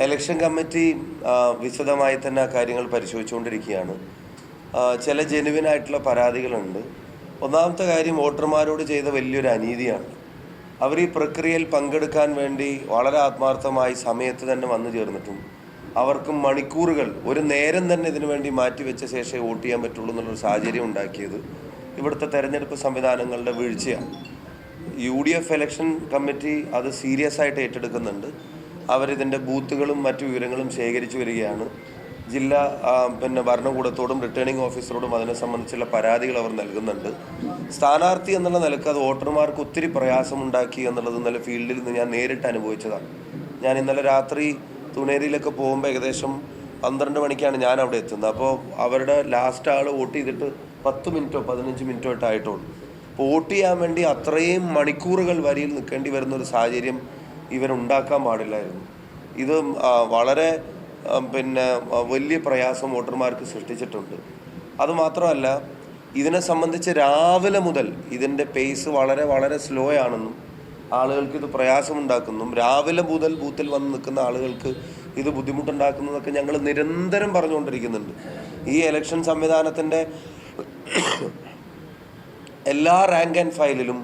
Election committee വിശദമായി തന്നെ ആ കാര്യങ്ങൾ പരിശോധിച്ചുകൊണ്ടിരിക്കുകയാണ്. ചില ജെനുവിനായിട്ടുള്ള പരാതികളുണ്ട്. ഒന്നാമത്തെ കാര്യം വോട്ടർമാരോട് ചെയ്ത വലിയൊരു അനീതിയാണ്. അവർ ഈ പ്രക്രിയയിൽ പങ്കെടുക്കാൻ വേണ്ടി വളരെ ആത്മാർത്ഥമായി സമയത്ത് തന്നെ വന്നു ചേർന്നിട്ടും അവർക്ക് മണിക്കൂറുകൾ ഒരു നേരം തന്നെ ഇതിനു വേണ്ടി മാറ്റിവെച്ച ശേഷമേ വോട്ട് ചെയ്യാൻ പറ്റുള്ളൂ എന്നുള്ളൊരു സാഹചര്യം ഉണ്ടാക്കിയത് ഇവിടുത്തെ തെരഞ്ഞെടുപ്പ് സംവിധാനങ്ങളുടെ വീഴ്ചയാണ്. UDF ഇലക്ഷൻ കമ്മിറ്റി അത് സീരിയസ് ആയിട്ട് ഏറ്റെടുക്കുന്നുണ്ട്. അവരിതിൻ്റെ ബൂത്തുകളും മറ്റു വിവരങ്ങളും ശേഖരിച്ചു വരികയാണ്. ജില്ലാ ഭരണകൂടത്തോടും റിട്ടേണിംഗ് ഓഫീസറോടും അതിനെ സംബന്ധിച്ചുള്ള പരാതികൾ അവർ നൽകുന്നുണ്ട്. സ്ഥാനാർത്ഥി എന്നുള്ള നിലക്ക് അത് വോട്ടർമാർക്ക് ഒത്തിരി പ്രയാസമുണ്ടാക്കി എന്നുള്ളത് ഇന്നലെ ഫീൽഡിൽ നിന്ന് ഞാൻ നേരിട്ട് അനുഭവിച്ചതാണ്. ഞാൻ ഇന്നലെ രാത്രി തുണേരിയിലൊക്കെ പോകുമ്പോൾ ഏകദേശം 12 മണിക്കാണ് ഞാൻ അവിടെ എത്തുന്നത്. അപ്പോൾ അവരുടെ ലാസ്റ്റ് ആൾ വോട്ട് ചെയ്തിട്ട് 10 മിനിറ്റോ 15 മിനിറ്റോ ആയിട്ടുള്ളൂ. അപ്പോൾ വോട്ട് ചെയ്യാൻ വേണ്ടി അത്രയും മണിക്കൂറുകൾ വരിയിൽ നിൽക്കേണ്ടി വരുന്നൊരു സാഹചര്യം ഇവരുണ്ടാക്കാൻ പാടില്ലായിരുന്നു. ഇത് വളരെ വലിയ പ്രയാസം വോട്ടർമാർക്ക് സൃഷ്ടിച്ചിട്ടുണ്ട്. അതുമാത്രമല്ല, ഇതിനെ സംബന്ധിച്ച് രാവിലെ മുതൽ ഇതിൻ്റെ പേസ് വളരെ വളരെ സ്ലോ ആണെന്നും ആളുകൾക്ക് ഇത് പ്രയാസമുണ്ടാക്കുന്നും രാവിലെ മുതൽ ബൂത്തിൽ വന്ന് നിൽക്കുന്ന ആളുകൾക്ക് ഇത് ബുദ്ധിമുട്ടുണ്ടാക്കുന്നതൊക്കെ ഞങ്ങൾ നിരന്തരം പറഞ്ഞുകൊണ്ടിരിക്കുന്നുണ്ട്. ഈ ഇലക്ഷൻ സംവിധാനത്തിൻ്റെ എല്ലാ റാങ്ക് ആൻഡ് ഫയലിലും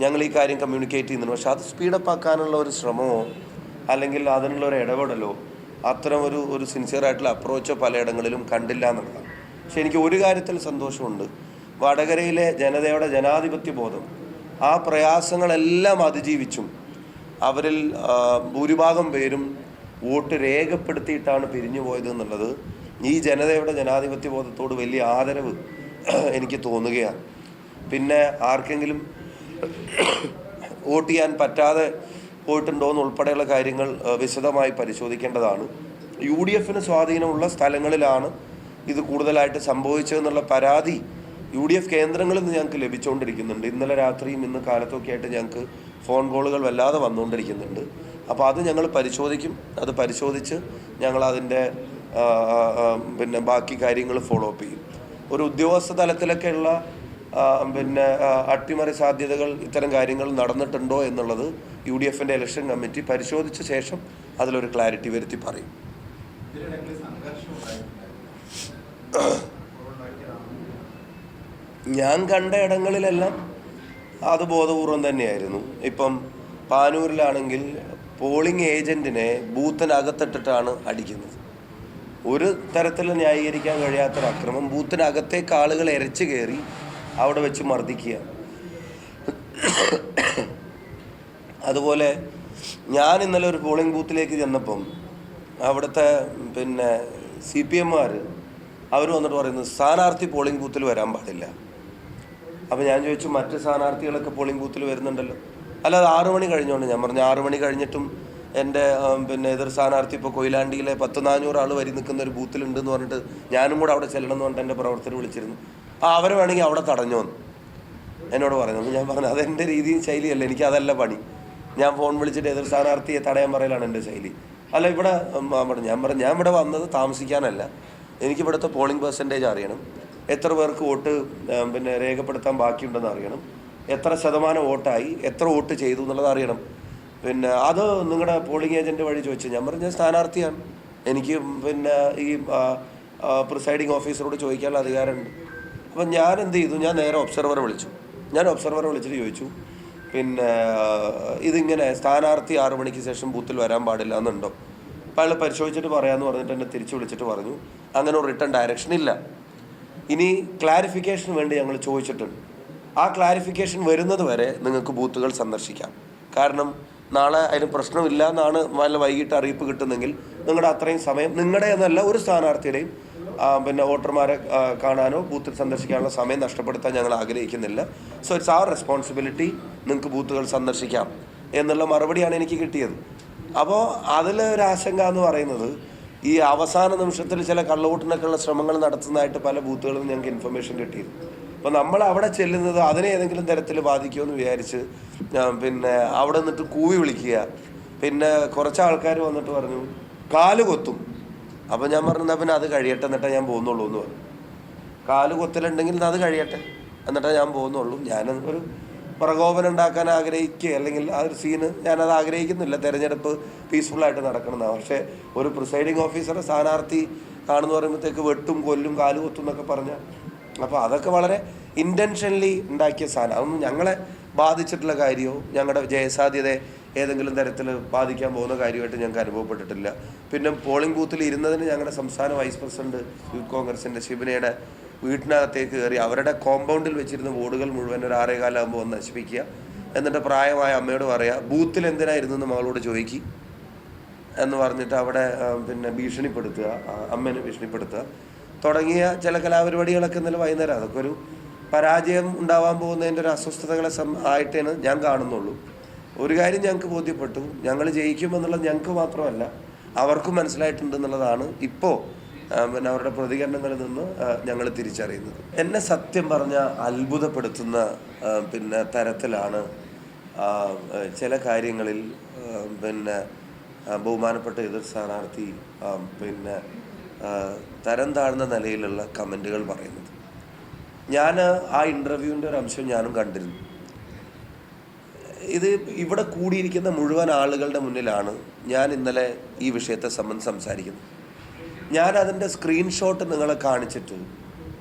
ഞങ്ങൾ ഈ കാര്യം കമ്മ്യൂണിക്കേറ്റ് ചെയ്യുന്നുണ്ട്. പക്ഷെ അത് സ്പീഡപ്പ് ആക്കാനുള്ള ഒരു ശ്രമമോ അല്ലെങ്കിൽ അതിനുള്ള ഒരു ഇടപെടലോ അത്തരം ഒരു സിൻസിയറായിട്ടുള്ള അപ്രോച്ചോ പലയിടങ്ങളിലും കണ്ടില്ല എന്നുള്ളതാണ്. പക്ഷെ എനിക്ക് ഒരു കാര്യത്തിൽ സന്തോഷമുണ്ട്. വടകരയിലെ ജനതയുടെ ജനാധിപത്യ ബോധം ആ പ്രയാസങ്ങളെല്ലാം അതിജീവിച്ചും അവരിൽ ഭൂരിഭാഗം പേരും വോട്ട് രേഖപ്പെടുത്തിയിട്ടാണ് പിരിഞ്ഞു പോയത് എന്നുള്ളത് ഈ ജനതയുടെ ജനാധിപത്യ ബോധത്തോട് വലിയ ആദരവ് എനിക്ക് തോന്നുകയാണ്. പിന്നെ ആർക്കെങ്കിലും വോട്ട് ചെയ്യാൻ പറ്റാതെ പോയിട്ടുണ്ടോ എന്നുൾപ്പെടെയുള്ള കാര്യങ്ങൾ വിശദമായി പരിശോധിക്കേണ്ടതാണ്. UDFന് സ്വാധീനമുള്ള സ്ഥലങ്ങളിലാണ് ഇത് കൂടുതലായിട്ട് സംഭവിച്ചതെന്നുള്ള പരാതി UDF കേന്ദ്രങ്ങളിൽ നിന്ന് ഞങ്ങൾക്ക് ലഭിച്ചുകൊണ്ടിരിക്കുന്നുണ്ട്. ഇന്നലെ രാത്രിയും ഇന്ന് കാലത്തൊക്കെ ആയിട്ട് ഞങ്ങൾക്ക് ഫോൺ കോളുകൾ വല്ലാതെ വന്നുകൊണ്ടിരിക്കുന്നുണ്ട്. അപ്പോൾ അത് ഞങ്ങൾ പരിശോധിക്കും. അത് പരിശോധിച്ച് ഞങ്ങളതിൻ്റെ ബാക്കി കാര്യങ്ങൾ ഫോളോ അപ്പ് ചെയ്യും. ഒരു ഉദ്യോഗസ്ഥ തലത്തിലൊക്കെയുള്ള അട്ടിമറി സാധ്യതകൾ ഇത്തരം കാര്യങ്ങൾ നടന്നിട്ടുണ്ടോ എന്നുള്ളത് UDFൻ്റെ ഇലക്ഷൻ കമ്മിറ്റി പരിശോധിച്ച ശേഷം അതിലൊരു ക്ലാരിറ്റി വരുത്തി പറയും. ഞാൻ കണ്ട ഇടങ്ങളിലെല്ലാം അത് ബോധപൂർവം തന്നെയായിരുന്നു. ഇപ്പം പാനൂരിലാണെങ്കിൽ പോളിംഗ് ഏജൻറ്റിനെ ബൂത്തിനകത്തിട്ടിട്ടാണ് അടിക്കുന്നത്. ഒരു തരത്തിൽ ന്യായീകരിക്കാൻ കഴിയാത്തൊരു അക്രമം. ബൂത്തിനകത്തേക്ക് ആളുകൾ എരച്ചു കയറി അവിടെ വെച്ച് മർദ്ദിക്കുക. അതുപോലെ ഞാൻ ഇന്നലെ ഒരു പോളിംഗ് ബൂത്തിലേക്ക് ചെന്നപ്പം അവിടുത്തെ CPMമാർ അവർ വന്നിട്ട് പറയുന്നത് സ്ഥാനാർത്ഥി പോളിംഗ് ബൂത്തിൽ വരാൻ പാടില്ല. അപ്പോൾ ഞാൻ ചോദിച്ചു, മറ്റ് സ്ഥാനാർത്ഥികളൊക്കെ പോളിംഗ് ബൂത്തിൽ വരുന്നുണ്ടല്ലോ. അല്ല, അത് 6 മണി കഴിഞ്ഞോണ്ട്. ഞാൻ പറഞ്ഞു 6 മണി കഴിഞ്ഞിട്ടും എൻ്റെ എതിർ സ്ഥാനാർത്ഥി ഇപ്പോൾ കൊയിലാണ്ടിയിലെ 100-400 ആൾ വരി നിൽക്കുന്ന ഒരു ബൂത്തിലുണ്ടെന്ന് പറഞ്ഞിട്ട് ഞാനും കൂടെ അവിടെ ചെല്ലണം എന്ന് പറഞ്ഞിട്ട് എൻ്റെ പ്രവർത്തകർ വിളിച്ചിരുന്നു. അവരെ വേണമെങ്കിൽ അവിടെ തടഞ്ഞോ എന്ന് എന്നോട് പറഞ്ഞു. ഞാൻ പറഞ്ഞു അതെൻ്റെ രീതിയും ശൈലിയല്ല, എനിക്ക് അതല്ല പണി. ഞാൻ ഫോൺ വിളിച്ചിട്ട് എതിർ സ്ഥാനാർത്ഥിയെ തടയാൻ പറയലാണ് എൻ്റെ ശൈലി. അല്ല, ഇവിടെ ഞാൻ ഇവിടെ വന്നത് താമസിക്കാനല്ല. എനിക്കിവിടുത്തെ പോളിംഗ് പെർസെൻറ്റേജ് അറിയണം, എത്ര പേർക്ക് വോട്ട് രേഖപ്പെടുത്താൻ ബാക്കിയുണ്ടെന്ന് അറിയണം, എത്ര ശതമാനം വോട്ടായി, എത്ര വോട്ട് ചെയ്തു എന്നുള്ളത് അറിയണം. അത് നിങ്ങളുടെ പോളിംഗ് ഏജൻറ്റ് വഴി ചോദിച്ചു. ഞാൻ പറഞ്ഞു ഞാൻ സ്ഥാനാർത്ഥിയാണ്, എനിക്ക് ഈ പ്രിസൈഡിങ് ഓഫീസറോട് ചോദിക്കാനുള്ള അധികാരമുണ്ട്. അപ്പം ഞാൻ എന്ത് ചെയ്തു, ഞാൻ നേരെ ഒബ്സർവറെ വിളിച്ചു. വിളിച്ചിട്ട് ചോദിച്ചു, ഇതിങ്ങനെ സ്ഥാനാർത്ഥി 6 മണിക്ക് ശേഷം ബൂത്തിൽ വരാൻ പാടില്ല എന്നുണ്ടോ? അപ്പോൾ അയാൾ പരിശോധിച്ചിട്ട് പറയാമെന്ന് പറഞ്ഞിട്ട് എന്നെ തിരിച്ചു വിളിച്ചിട്ട് പറഞ്ഞു അങ്ങനെ ഒരു റിട്ടേൺ ഡയറക്ഷൻ ഇല്ല. ഇനി ക്ലാരിഫിക്കേഷന് വേണ്ടി ഞങ്ങൾ ചോദിച്ചിട്ടുണ്ട്. ആ ക്ലാരിഫിക്കേഷൻ വരുന്നത് വരെ നിങ്ങൾക്ക് ബൂത്തുകൾ സന്ദർശിക്കാം. കാരണം നാളെ അതിന് പ്രശ്നമില്ല എന്നാണ് വല്ല വൈകിട്ട് അറിയിപ്പ് കിട്ടുന്നെങ്കിൽ നിങ്ങളുടെ അത്രയും സമയം നിങ്ങളുടെ എന്നല്ല ഒരു സ്ഥാനാർത്ഥിയുടെയും വോട്ടർമാരെ കാണാനോ ബൂത്തിൽ സന്ദർശിക്കാനുള്ള സമയം നഷ്ടപ്പെടുത്താൻ ഞങ്ങൾ ആഗ്രഹിക്കുന്നില്ല. സോ ഇറ്റ്സ് അവർ റെസ്പോൺസിബിലിറ്റി, നിങ്ങൾക്ക് ബൂത്തുകൾ സന്ദർശിക്കാം എന്നുള്ള മറുപടിയാണ് എനിക്ക് കിട്ടിയത്. അപ്പോൾ അതിലൊരാശങ്ക എന്ന് പറയുന്നത് ഈ അവസാന നിമിഷത്തിൽ ചില കള്ളവോട്ടിനൊക്കെയുള്ള ശ്രമങ്ങൾ നടത്തുന്നതായിട്ട് പല ബൂത്തുകളിലും ഞങ്ങൾക്ക് ഇൻഫർമേഷൻ കിട്ടിയിരുന്നു. അപ്പോൾ നമ്മൾ അവിടെ ചെല്ലുന്നത് അതിനെ ഏതെങ്കിലും തരത്തിൽ ബാധിക്കുമെന്ന് വിചാരിച്ച് അവിടെ നിന്നിട്ട് കൂവി വിളിക്കുക. കുറച്ച് ആൾക്കാർ വന്നിട്ട് പറഞ്ഞു കാല് കൊത്തും. അപ്പോൾ ഞാൻ പറഞ്ഞു എന്നാൽ അത് കഴിയട്ടെ എന്നിട്ടേ ഞാൻ പോകുന്നുള്ളൂ എന്ന് പറഞ്ഞു. കാല് കൊത്തലുണ്ടെങ്കിൽ അത് കഴിയട്ടെ എന്നിട്ടേ ഞാൻ പോകുന്നുള്ളൂ. ഞാനൊരു പ്രകോപനം ഉണ്ടാക്കാൻ ആഗ്രഹിക്കുക, അല്ലെങ്കിൽ ആ ഒരു സീന് ഞാനത് ആഗ്രഹിക്കുന്നില്ല. തെരഞ്ഞെടുപ്പ് പീസ്ഫുള്ളായിട്ട് നടക്കണമെന്നാണ്. പക്ഷേ ഒരു പ്രിസൈഡിങ് ഓഫീസറെ സ്ഥാനാർത്ഥി കാണുന്ന പറയുമ്പോഴത്തേക്ക് വെട്ടും കൊല്ലും കാലുകൊത്തും എന്നൊക്കെ പറഞ്ഞാൽ, അപ്പോൾ അതൊക്കെ വളരെ ഇൻറ്റൻഷനലി ഉണ്ടാക്കിയ സാധനം. അതൊന്നും ഞങ്ങളെ ബാധിച്ചിട്ടുള്ള കാര്യമോ ഞങ്ങളുടെ ജയസാധ്യതയെ ഏതെങ്കിലും തരത്തിൽ ബാധിക്കാൻ പോകുന്ന കാര്യമായിട്ട് ഞങ്ങൾക്ക് അനുഭവപ്പെട്ടിട്ടില്ല. പിന്നെ പോളിംഗ് ബൂത്തിൽ ഇരുന്നതിന് ഞങ്ങളുടെ സംസ്ഥാന വൈസ് പ്രസിഡന്റ് യൂത്ത് കോൺഗ്രസിൻ്റെ ശിവനയുടെ വീട്ടിനകത്തേക്ക് കയറി അവരുടെ കോമ്പൗണ്ടിൽ വെച്ചിരുന്ന ബോർഡുകൾ മുഴുവൻ ഒരു 6:15 ആകുമ്പോൾ വന്ന് നശിപ്പിക്കുക, എന്നിട്ട് പ്രായമായ അമ്മയോട് പറയുക ബൂത്തിൽ എന്തിനായിരുന്നു എന്ന് മകളോട് ചോദിക്കുക എന്ന് പറഞ്ഞിട്ട് അവിടെ പിന്നെ ഭീഷണിപ്പെടുത്തുക, അമ്മേനെ ഭീഷണിപ്പെടുത്തുക തുടങ്ങിയ ചില കലാപരിപാടികളൊക്കെ ഇന്നലെ വൈകുന്നേരം. അതൊക്കെ ഒരു പരാജയം ഉണ്ടാവാൻ പോകുന്നതിൻ്റെ ഒരു അസ്വസ്ഥതകളെ ആയിട്ടാണ് ഞാൻ കാണുന്നുള്ളൂ. ഒരു കാര്യം ഞങ്ങൾക്ക് ബോധ്യപ്പെട്ടു, ഞങ്ങൾ ജയിക്കുമെന്നുള്ളത് ഞങ്ങൾക്ക് മാത്രമല്ല അവർക്കും മനസ്സിലായിട്ടുണ്ടെന്നുള്ളതാണ് ഇപ്പോൾ പിന്നെ അവരുടെ പ്രതികരണങ്ങളിൽ നിന്ന് ഞങ്ങൾ തിരിച്ചറിയുന്നത്. എന്നെ സത്യം പറഞ്ഞാൽ അത്ഭുതപ്പെടുത്തുന്ന പിന്നെ തരത്തിലാണ് ചില കാര്യങ്ങളിൽ പിന്നെ ബഹുമാനപ്പെട്ട എതിർ സ്ഥാനാർത്ഥി പിന്നെ തരം താഴ്ന്ന നിലയിലുള്ള കമൻറ്റുകൾ പറയുന്നത്. ഞാൻ ആ ഇൻ്റർവ്യൂവിൻ്റെ ഒരു അംശം ഞാനും കണ്ടിരുന്നു. ഇത് ഇവിടെ കൂടിയിരിക്കുന്ന മുഴുവൻ ആളുകളുടെ മുന്നിലാണ് ഞാൻ ഇന്നലെ ഈ വിഷയത്തെ സംബന്ധിച്ച് സംസാരിക്കുന്നത്. ഞാൻ അതിൻ്റെ സ്ക്രീൻഷോട്ട് നിങ്ങളെ കാണിച്ചിട്ട്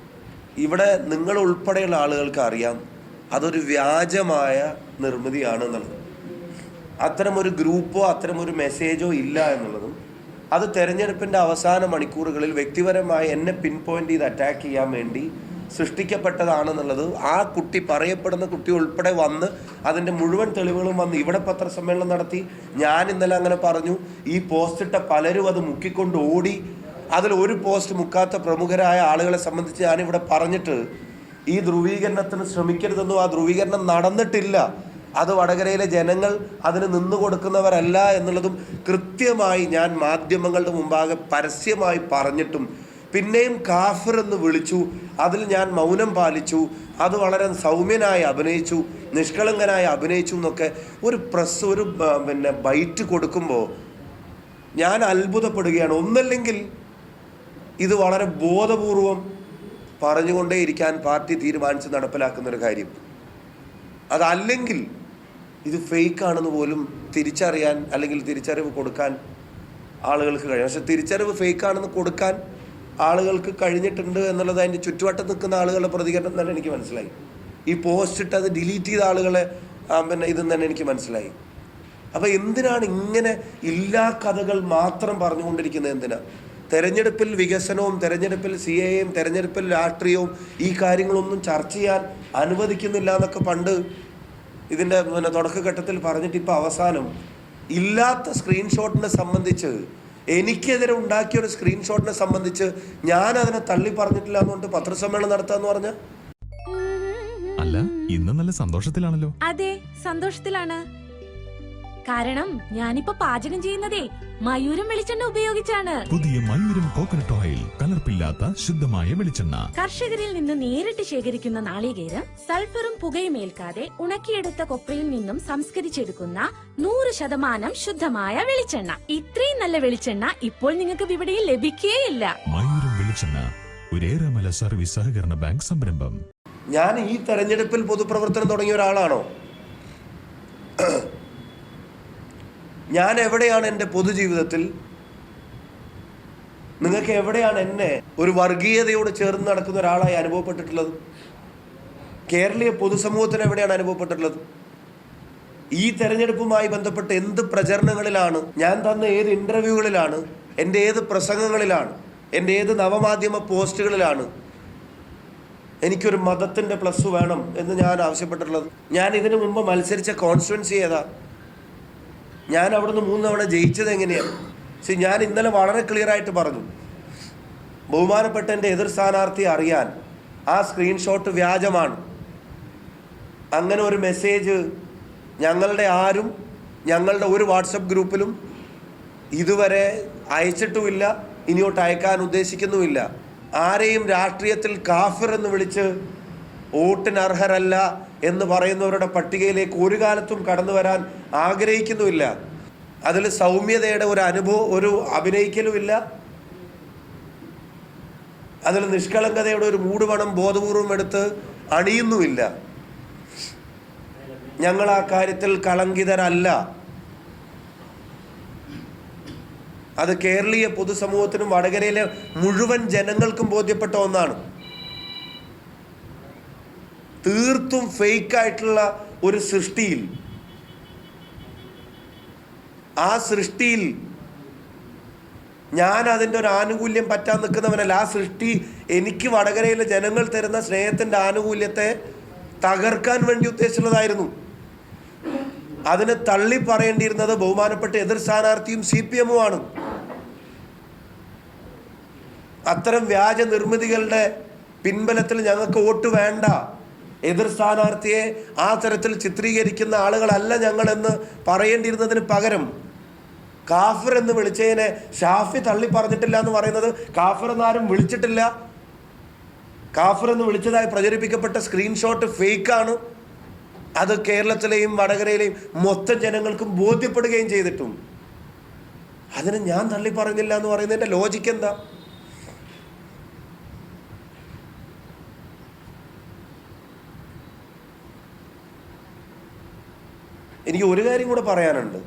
ഇവിടെ നിങ്ങൾ ഉൾപ്പെടെയുള്ള ആളുകൾക്ക് അറിയാം അതൊരു വ്യാജമായ നിർമ്മിതിയാണെന്നുള്ളത്. അത്തരമൊരു ഗ്രൂപ്പോ അത്തരമൊരു മെസ്സേജോ ഇല്ല എന്നുള്ളതും അത് തെരഞ്ഞെടുപ്പിൻ്റെ അവസാന മണിക്കൂറുകളിൽ വ്യക്തിപരമായി എന്നെ പിൻ പോയിന്റ് ചെയ്ത് അറ്റാക്ക് ചെയ്യാൻ വേണ്ടി സൃഷ്ടിക്കപ്പെട്ടതാണെന്നുള്ളത് ആ കുട്ടി, പറയപ്പെടുന്ന കുട്ടി ഉൾപ്പെടെ വന്ന് അതിൻ്റെ മുഴുവൻ തെളിവുകളും വന്ന് ഇവിടെ പത്രസമ്മേളനം നടത്തി. ഞാൻ ഇന്നലെ അങ്ങനെ പറഞ്ഞു. ഈ പോസ്റ്റിട്ട പലരും അത് മുക്കിക്കൊണ്ട് ഓടി. അതിൽ ഒരു പോസ്റ്റ് മുക്കാത്ത പ്രമുഖരായ ആളുകളെ സംബന്ധിച്ച് ഞാനിവിടെ പറഞ്ഞിട്ട് ഈ ധ്രുവീകരണത്തിന് ശ്രമിക്കരുതെന്നും ആ ധ്രുവീകരണം നടന്നിട്ടില്ല, അത് വടകരയിലെ ജനങ്ങൾ അതിന് നിന്നു കൊടുക്കുന്നവരല്ല എന്നുള്ളതും കൃത്യമായി ഞാൻ മാധ്യമങ്ങളുടെ മുമ്പാകെ പരസ്യമായി പറഞ്ഞിട്ടും പിന്നെയും കാഫിർ എന്ന് വിളിച്ചു. അതിൽ ഞാൻ മൗനം പാലിച്ചു. അത് വളരെ സൗമ്യനായി അഭിനയിച്ചു, നിഷ്കളങ്കനായി അഭിനയിച്ചു എന്നൊക്കെ ഒരു പ്രസ് ഒരു പിന്നെ ബൈറ്റ് കൊടുക്കുമ്പോൾ ഞാൻ അത്ഭുതപ്പെടുകയാണ്. ഒന്നല്ലെങ്കിൽ ഇത് വളരെ ബോധപൂർവം പറഞ്ഞുകൊണ്ടേയിരിക്കാൻ പാർട്ടി തീരുമാനിച്ച് നടപ്പിലാക്കുന്നൊരു കാര്യം, അതല്ലെങ്കിൽ ഇത് ഫേക്കാണെന്ന് പോലും തിരിച്ചറിയാൻ അല്ലെങ്കിൽ തിരിച്ചറിവ് കൊടുക്കാൻ ആളുകൾക്ക് കഴിയും. പക്ഷെ തിരിച്ചറിവ് ഫേക്കാണെന്ന് കൊടുക്കാൻ ആളുകൾക്ക് കഴിഞ്ഞിട്ടുണ്ട് എന്നുള്ളത് അതിൻ്റെ ചുറ്റുവട്ടം നിൽക്കുന്ന ആളുകളുടെ പ്രതികരണം തന്നെ എനിക്ക് മനസ്സിലായി. ഈ പോസ്റ്റ് ഇട്ട് അത് ഡിലീറ്റ് ചെയ്ത ആളുകളെ പിന്നെ ഇതെന്ന് തന്നെ എനിക്ക് മനസ്സിലായി. അപ്പോൾ എന്തിനാണ് ഇങ്ങനെ ഇല്ലാ കഥകൾ മാത്രം പറഞ്ഞുകൊണ്ടിരിക്കുന്നത്? എന്തിനാണ് തെരഞ്ഞെടുപ്പിൽ വികസനവും തെരഞ്ഞെടുപ്പിൽ CAAയും തെരഞ്ഞെടുപ്പിൽ രാഷ്ട്രീയവും ഈ കാര്യങ്ങളൊന്നും ചർച്ച ചെയ്യാൻ അനുവദിക്കുന്നില്ല എന്നൊക്കെ പണ്ട് ഇതിൻ്റെ പിന്നെ തുടക്കഘട്ടത്തിൽ പറഞ്ഞിട്ട് ഇപ്പോൾ അവസാനം ഇല്ലാത്ത സ്ക്രീൻഷോട്ടിനെ സംബന്ധിച്ച്, എനിക്കെതിരെ ഉണ്ടാക്കിയൊരു സ്ക്രീൻഷോട്ടിനെ സംബന്ധിച്ച് ഞാൻ അതിനെ തള്ളി പറഞ്ഞിട്ടില്ല എന്നുകൊണ്ട് പത്രസമ്മേളനം നടത്താന്ന് പറഞ്ഞ. അല്ല, ഇന്ന് നല്ല സന്തോഷത്തിലാണല്ലോ. അതെ, സന്തോഷത്തിലാണ്. കാരണം ഞാനിപ്പോ പാചകം ചെയ്യുന്നതേ മയൂരം വെളിച്ചെണ്ണ ഉപയോഗിച്ചാണ്. പുതിയ മയൂരം കോക്കനട്ട് ഓയിൽ, കലർപ്പില്ലാത്ത ശുദ്ധമായ വെളിച്ചെണ്ണ. കർഷകരിൽ നിന്ന് നേരിട്ട് ശേഖരിക്കുന്ന നാളികേരം സൾഫറും പുകയും ഏൽക്കാതെ ഉണക്കിയെടുത്ത കൊപ്രയിൽ നിന്നും സംസ്കരിച്ചെടുക്കുന്ന 100% ശുദ്ധമായ വെളിച്ചെണ്ണ. ഇത്രയും നല്ല വെളിച്ചെണ്ണ ഇപ്പോൾ നിങ്ങൾക്ക് വിപണിയിൽ ലഭിക്കുകയില്ല. മയൂരം വെളിച്ചെണ്ണ, ഒരേറെമല സർവീസ് സഹകരണ ബാങ്ക് സംരംഭം. ഞാൻ ഈ തെരഞ്ഞെടുപ്പിൽ പൊതുപ്രവർത്തനം തുടങ്ങിയ ഒരാളാണോ? ഞാൻ എവിടെയാണ് എൻ്റെ പൊതുജീവിതത്തിൽ? നിങ്ങൾക്ക് എവിടെയാണ് എന്നെ ഒരു വർഗീയതയോട് ചേർന്ന് നടക്കുന്ന ഒരാളായി അനുഭവപ്പെട്ടിട്ടുള്ളത്? കേരളീയ പൊതുസമൂഹത്തിന് എവിടെയാണ് അനുഭവപ്പെട്ടിട്ടുള്ളത്? ഈ തെരഞ്ഞെടുപ്പുമായി ബന്ധപ്പെട്ട് എന്ത് പ്രചരണങ്ങളിലാണ് ഞാൻ തന്ന, ഏത് ഇൻ്റർവ്യൂകളിലാണ്, എൻ്റെ ഏത് പ്രസംഗങ്ങളിലാണ്, എൻ്റെ ഏത് നവമാധ്യമ പോസ്റ്റുകളിലാണ് എനിക്കൊരു മതത്തിൻ്റെ പ്ലസ് വേണം എന്ന് ഞാൻ ആവശ്യപ്പെട്ടിട്ടുള്ളത്? ഞാൻ ഇതിനു മുമ്പ് മത്സരിച്ച കോൺസ്റ്റിറ്റ്യുവൻസി ഏതാ? ഞാൻ അവിടുന്ന് 3 തവണ ജയിച്ചത് എങ്ങനെയാണ്? പക്ഷെ ഞാൻ ഇന്നലെ വളരെ ക്ലിയറായിട്ട് പറഞ്ഞു, ബഹുമാനപ്പെട്ട എൻ്റെ എതിർ സ്ഥാനാർത്ഥി അറിയാൻ ആ സ്ക്രീൻഷോട്ട് വ്യാജമാണ്. അങ്ങനെ ഒരു മെസ്സേജ് ഞങ്ങളുടെ ആരും ഞങ്ങളുടെ ഒരു വാട്സപ്പ് ഗ്രൂപ്പിലും ഇതുവരെ അയച്ചിട്ടുമില്ല, ഇനിയോട്ട് അയക്കാൻ ഉദ്ദേശിക്കുന്നുമില്ല. ആരെയും രാഷ്ട്രീയത്തിൽ കാഫിർ എന്ന് വിളിച്ച് വോട്ടിന് അർഹരല്ല എന്ന് പറയുന്നവരുടെ പട്ടികയിലേക്ക് ഒരു കാലത്തും കടന്നു വരാൻ ആഗ്രഹിക്കുന്നുമില്ല. അതിൽ സൗമ്യതയുടെ ഒരു അഭിനയിക്കലുമില്ല. അതിൽ നിഷ്കളങ്കതയുടെ ഒരു മൂടുപണം ബോധപൂർവം എടുത്ത് അണിയുന്നുമില്ല. ഞങ്ങൾ ആ കാര്യത്തിൽ കളങ്കിതരല്ല. അത് കേരളീയ പൊതുസമൂഹത്തിനും വടകരയിലെ മുഴുവൻ ജനങ്ങൾക്കും ബോധ്യപ്പെട്ട ഒന്നാണ്. തീർത്തും ഫേക്കായിട്ടുള്ള ഒരു സൃഷ്ടിയിൽ, ആ സൃഷ്ടിയിൽ ഞാൻ അതിൻ്റെ ഒരു ആനുകൂല്യം പറ്റാൻ നിൽക്കുന്നവനല്ല. ആ സൃഷ്ടി എനിക്ക് വടകരയിലെ ജനങ്ങൾ തരുന്ന സ്നേഹത്തിൻ്റെ ആനുകൂല്യത്തെ തകർക്കാൻ വേണ്ടി ഉദ്ദേശിച്ചുള്ളതായിരുന്നു. അതിനെ തള്ളി പറയേണ്ടിയിരുന്നത് ബഹുമാനപ്പെട്ട എതിർ സ്ഥാനാർത്ഥിയും CPM-ഉം ആണ്. അത്തരം വ്യാജ നിർമ്മിതികളുടെ പിൻബലത്തിൽ ഞങ്ങൾക്ക് വോട്ട് വേണ്ട, എതിർ സ്ഥാനാർത്ഥിയെ ആ തരത്തിൽ ചിത്രീകരിക്കുന്ന ആളുകളല്ല ഞങ്ങളെന്ന് പറയേണ്ടിയിരുന്നതിന് പകരം കാഫിർ എന്ന് വിളിച്ചതിനെ ഷാഫി തള്ളി പറഞ്ഞിട്ടില്ല എന്ന് പറയുന്നത് കാഫിർ എന്നാരും വിളിച്ചിട്ടില്ല. കാഫിർ എന്ന് വിളിച്ചതായി പ്രചരിപ്പിക്കപ്പെട്ട സ്ക്രീൻഷോട്ട് ഫേക്കാണ്. അത് കേരളത്തിലെയും വടകരയിലെയും മൊത്തം ജനങ്ങൾക്കും ബോധ്യപ്പെടുകയും ചെയ്തിട്ടും അതിന് ഞാൻ തള്ളി പറഞ്ഞില്ല എന്ന് പറയുന്നതിൻ്റെ ലോജിക്ക് എന്താ? എനിക്ക് ഒരു കാര്യം കൂടെ പറയാനുണ്ട്.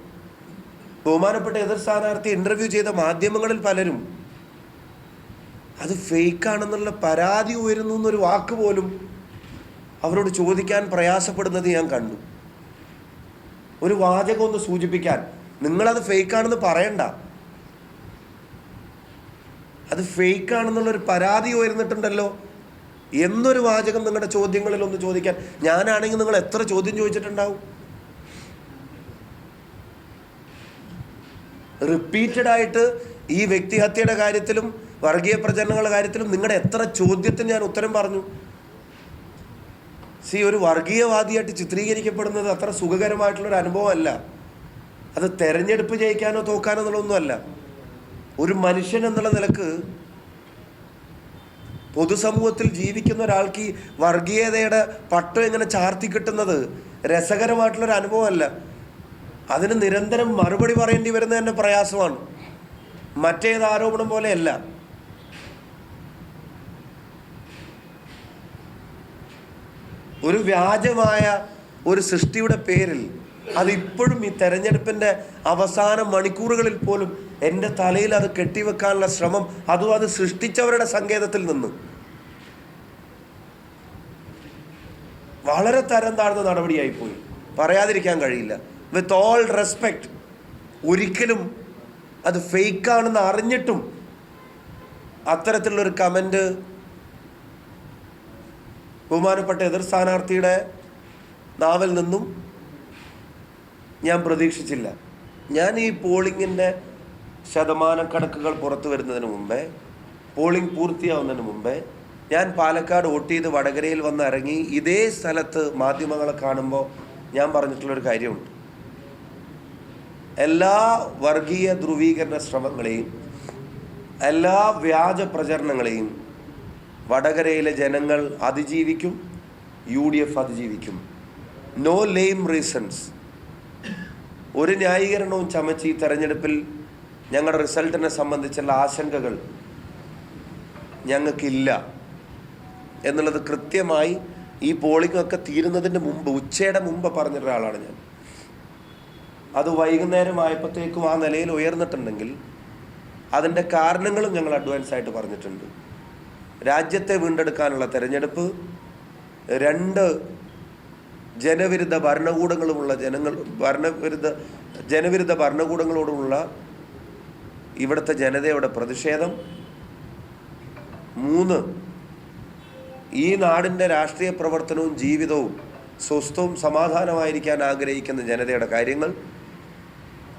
ബഹുമാനപ്പെട്ട എതിർ സ്ഥാനാർത്ഥി ഇൻ്റർവ്യൂ ചെയ്ത മാധ്യമങ്ങളിൽ പലരും അത് ഫേക്കാണെന്നുള്ള പരാതി ഉയരുന്നു എന്നൊരു വാക്ക് പോലും അവരോട് ചോദിക്കാൻ പ്രയാസപ്പെടുന്നത് ഞാൻ കണ്ടു. ഒരു വാചകം ഒന്ന് സൂചിപ്പിക്കാൻ, നിങ്ങളത് ഫേക്കാണെന്ന് പറയണ്ട, അത് ഫേക്കാണെന്നുള്ളൊരു പരാതി ഉയർന്നിട്ടുണ്ടല്ലോ എന്നൊരു വാചകം നിങ്ങളുടെ ചോദ്യങ്ങളിൽ ഒന്ന് ചോദിക്കാൻ. ഞാനാണെങ്കിൽ നിങ്ങൾ എത്ര ചോദ്യം ചോദിച്ചിട്ടുണ്ടാവും? റിപ്പീറ്റഡായിട്ട് ഈ വ്യക്തിഹത്യയുടെ കാര്യത്തിലും വർഗീയ പ്രചരണങ്ങളുടെ കാര്യത്തിലും നിങ്ങളുടെ എത്ര ചോദ്യത്തിന് ഞാൻ ഉത്തരം പറഞ്ഞു. ഒരു വർഗീയവാദിയായിട്ട് ചിത്രീകരിക്കപ്പെടുന്നത് അത്ര സുഖകരമായിട്ടുള്ളൊരു അനുഭവമല്ല. അത് തെരഞ്ഞെടുപ്പ് ജയിക്കാനോ തോക്കാനോ എന്നുള്ളതൊന്നുമല്ല. ഒരു മനുഷ്യൻ എന്നുള്ള നിലക്ക് പൊതുസമൂഹത്തിൽ ജീവിക്കുന്ന ഒരാൾക്ക് ഈ വർഗീയതയുടെ പട്ടം ഇങ്ങനെ ചാർത്തി കിട്ടുന്നത് രസകരമായിട്ടുള്ളൊരു അനുഭവമല്ല. അതിന് നിരന്തരം മറുപടി പറയേണ്ടി വരുന്നത് തന്നെ പ്രയാസമാണ്. മറ്റേത് ആരോപണം പോലെയല്ല. ഒരു വ്യാജമായ ഒരു സൃഷ്ടിയുടെ പേരിൽ അതിപ്പോഴും ഈ തെരഞ്ഞെടുപ്പിൻ്റെ അവസാന മണിക്കൂറുകളിൽ പോലും എൻ്റെ തലയിൽ അത് കെട്ടിവെക്കാനുള്ള ശ്രമം, അതും അത് സൃഷ്ടിച്ചവരുടെ സങ്കേതത്തിൽ നിന്ന് വളരെ തരം താഴ്ന്ന നടപടിയായിപ്പോയി. പറയാതിരിക്കാൻ കഴിയില്ല. വിത്ത് ഓൾ റെസ്പെക്റ്റ്, ഒരിക്കലും അത് ഫേക്കാണെന്ന് അറിഞ്ഞിട്ടും അത്തരത്തിലുള്ളൊരു കമൻറ്റ് ബഹുമാനപ്പെട്ട എതിർ സ്ഥാനാർത്ഥിയുടെ നാവിൽ നിന്നും ഞാൻ പ്രതീക്ഷിച്ചില്ല. ഞാൻ ഈ പോളിങ്ങിൻ്റെ ശതമാനക്കണക്കുകൾ പുറത്തു വരുന്നതിന് മുമ്പേ, പോളിംഗ് പൂർത്തിയാവുന്നതിന് മുമ്പേ ഞാൻ പാലക്കാട് വോട്ട് ചെയ്ത് വടകരയിൽ വന്ന് ഇറങ്ങി ഇതേ സ്ഥലത്ത് മാധ്യമങ്ങളെ കാണുമ്പോൾ ഞാൻ പറഞ്ഞിട്ടുള്ളൊരു കാര്യമുണ്ട്. എല്ലാ വർഗീയ ധ്രുവീകരണ ശ്രമങ്ങളെയും എല്ലാ വ്യാജ പ്രചരണങ്ങളെയും വടകരയിലെ ജനങ്ങൾ അതിജീവിക്കും, UDF അതിജീവിക്കും. No lame reasons. ഒരു ന്യായീകരണവും ചമച്ച് ഈ തെരഞ്ഞെടുപ്പിൽ ഞങ്ങളുടെ റിസൾട്ടിനെ സംബന്ധിച്ചുള്ള ആശങ്കകൾ ഞങ്ങൾക്കില്ല എന്നുള്ളത് കൃത്യമായി ഈ പോളിംഗ് ഒക്കെ തീരുന്നതിൻ്റെ മുമ്പ്, ഉച്ചയുടെ മുമ്പ് പറഞ്ഞൊരാളാണ് ഞാൻ. അത് വൈകുന്നേരമായപ്പോഴത്തേക്കും ആ നിലയിൽ ഉയർന്നിട്ടുണ്ടെങ്കിൽ അതിൻ്റെ കാരണങ്ങളും ഞങ്ങൾ അഡ്വാൻസ് ആയിട്ട് പറഞ്ഞിട്ടുണ്ട്. രാജ്യത്തെ വീണ്ടെടുക്കാനുള്ള തെരഞ്ഞെടുപ്പ്, 2 ജനവിരുദ്ധ ഭരണകൂടങ്ങളുമുള്ള ജനവിരുദ്ധ ഭരണകൂടങ്ങളോടുമുള്ള ഇവിടുത്തെ ജനതയുടെ പ്രതിഷേധം, 3 ഈ നാടിൻ്റെ രാഷ്ട്രീയ പ്രവർത്തനവും ജീവിതവും സ്വസ്ഥവും സമാധാനമായിരിക്കാൻ ആഗ്രഹിക്കുന്ന ജനതയുടെ കാര്യങ്ങൾ,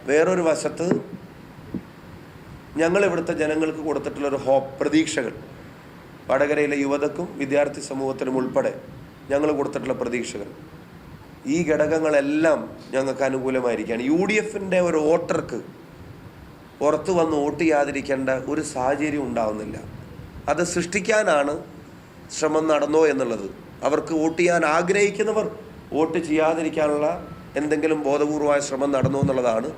വേറൊരു വശത്ത് ഞങ്ങൾ ഇവിടുത്തെ ജനങ്ങൾക്ക് കൊടുത്തിട്ടുള്ളൊരു പ്രതീക്ഷകൾ, വടകരയിലെ യുവതക്കും വിദ്യാർത്ഥി സമൂഹത്തിനും ഉൾപ്പെടെ ഞങ്ങൾ കൊടുത്തിട്ടുള്ള പ്രതീക്ഷകൾ, ഈ ഘടകങ്ങളെല്ലാം ഞങ്ങൾക്ക് അനുകൂലമായിരിക്കുകയാണ്. UDF-ൻ്റെ ഒരു വോട്ടർക്ക് പുറത്തു വന്ന് വോട്ട് ചെയ്യാതിരിക്കേണ്ട ഒരു സാഹചര്യം ഉണ്ടാവുന്നില്ല. അത് സൃഷ്ടിക്കാനാണ് ശ്രമം നടന്നോ എന്നുള്ളത്, അവർക്ക് വോട്ട് ചെയ്യാൻ ആഗ്രഹിക്കുന്നവർ വോട്ട് ചെയ്യാതിരിക്കാനുള്ള എന്തെങ്കിലും ബോധപൂർവമായ ശ്രമം നടന്നോ എന്നുള്ളതാണ്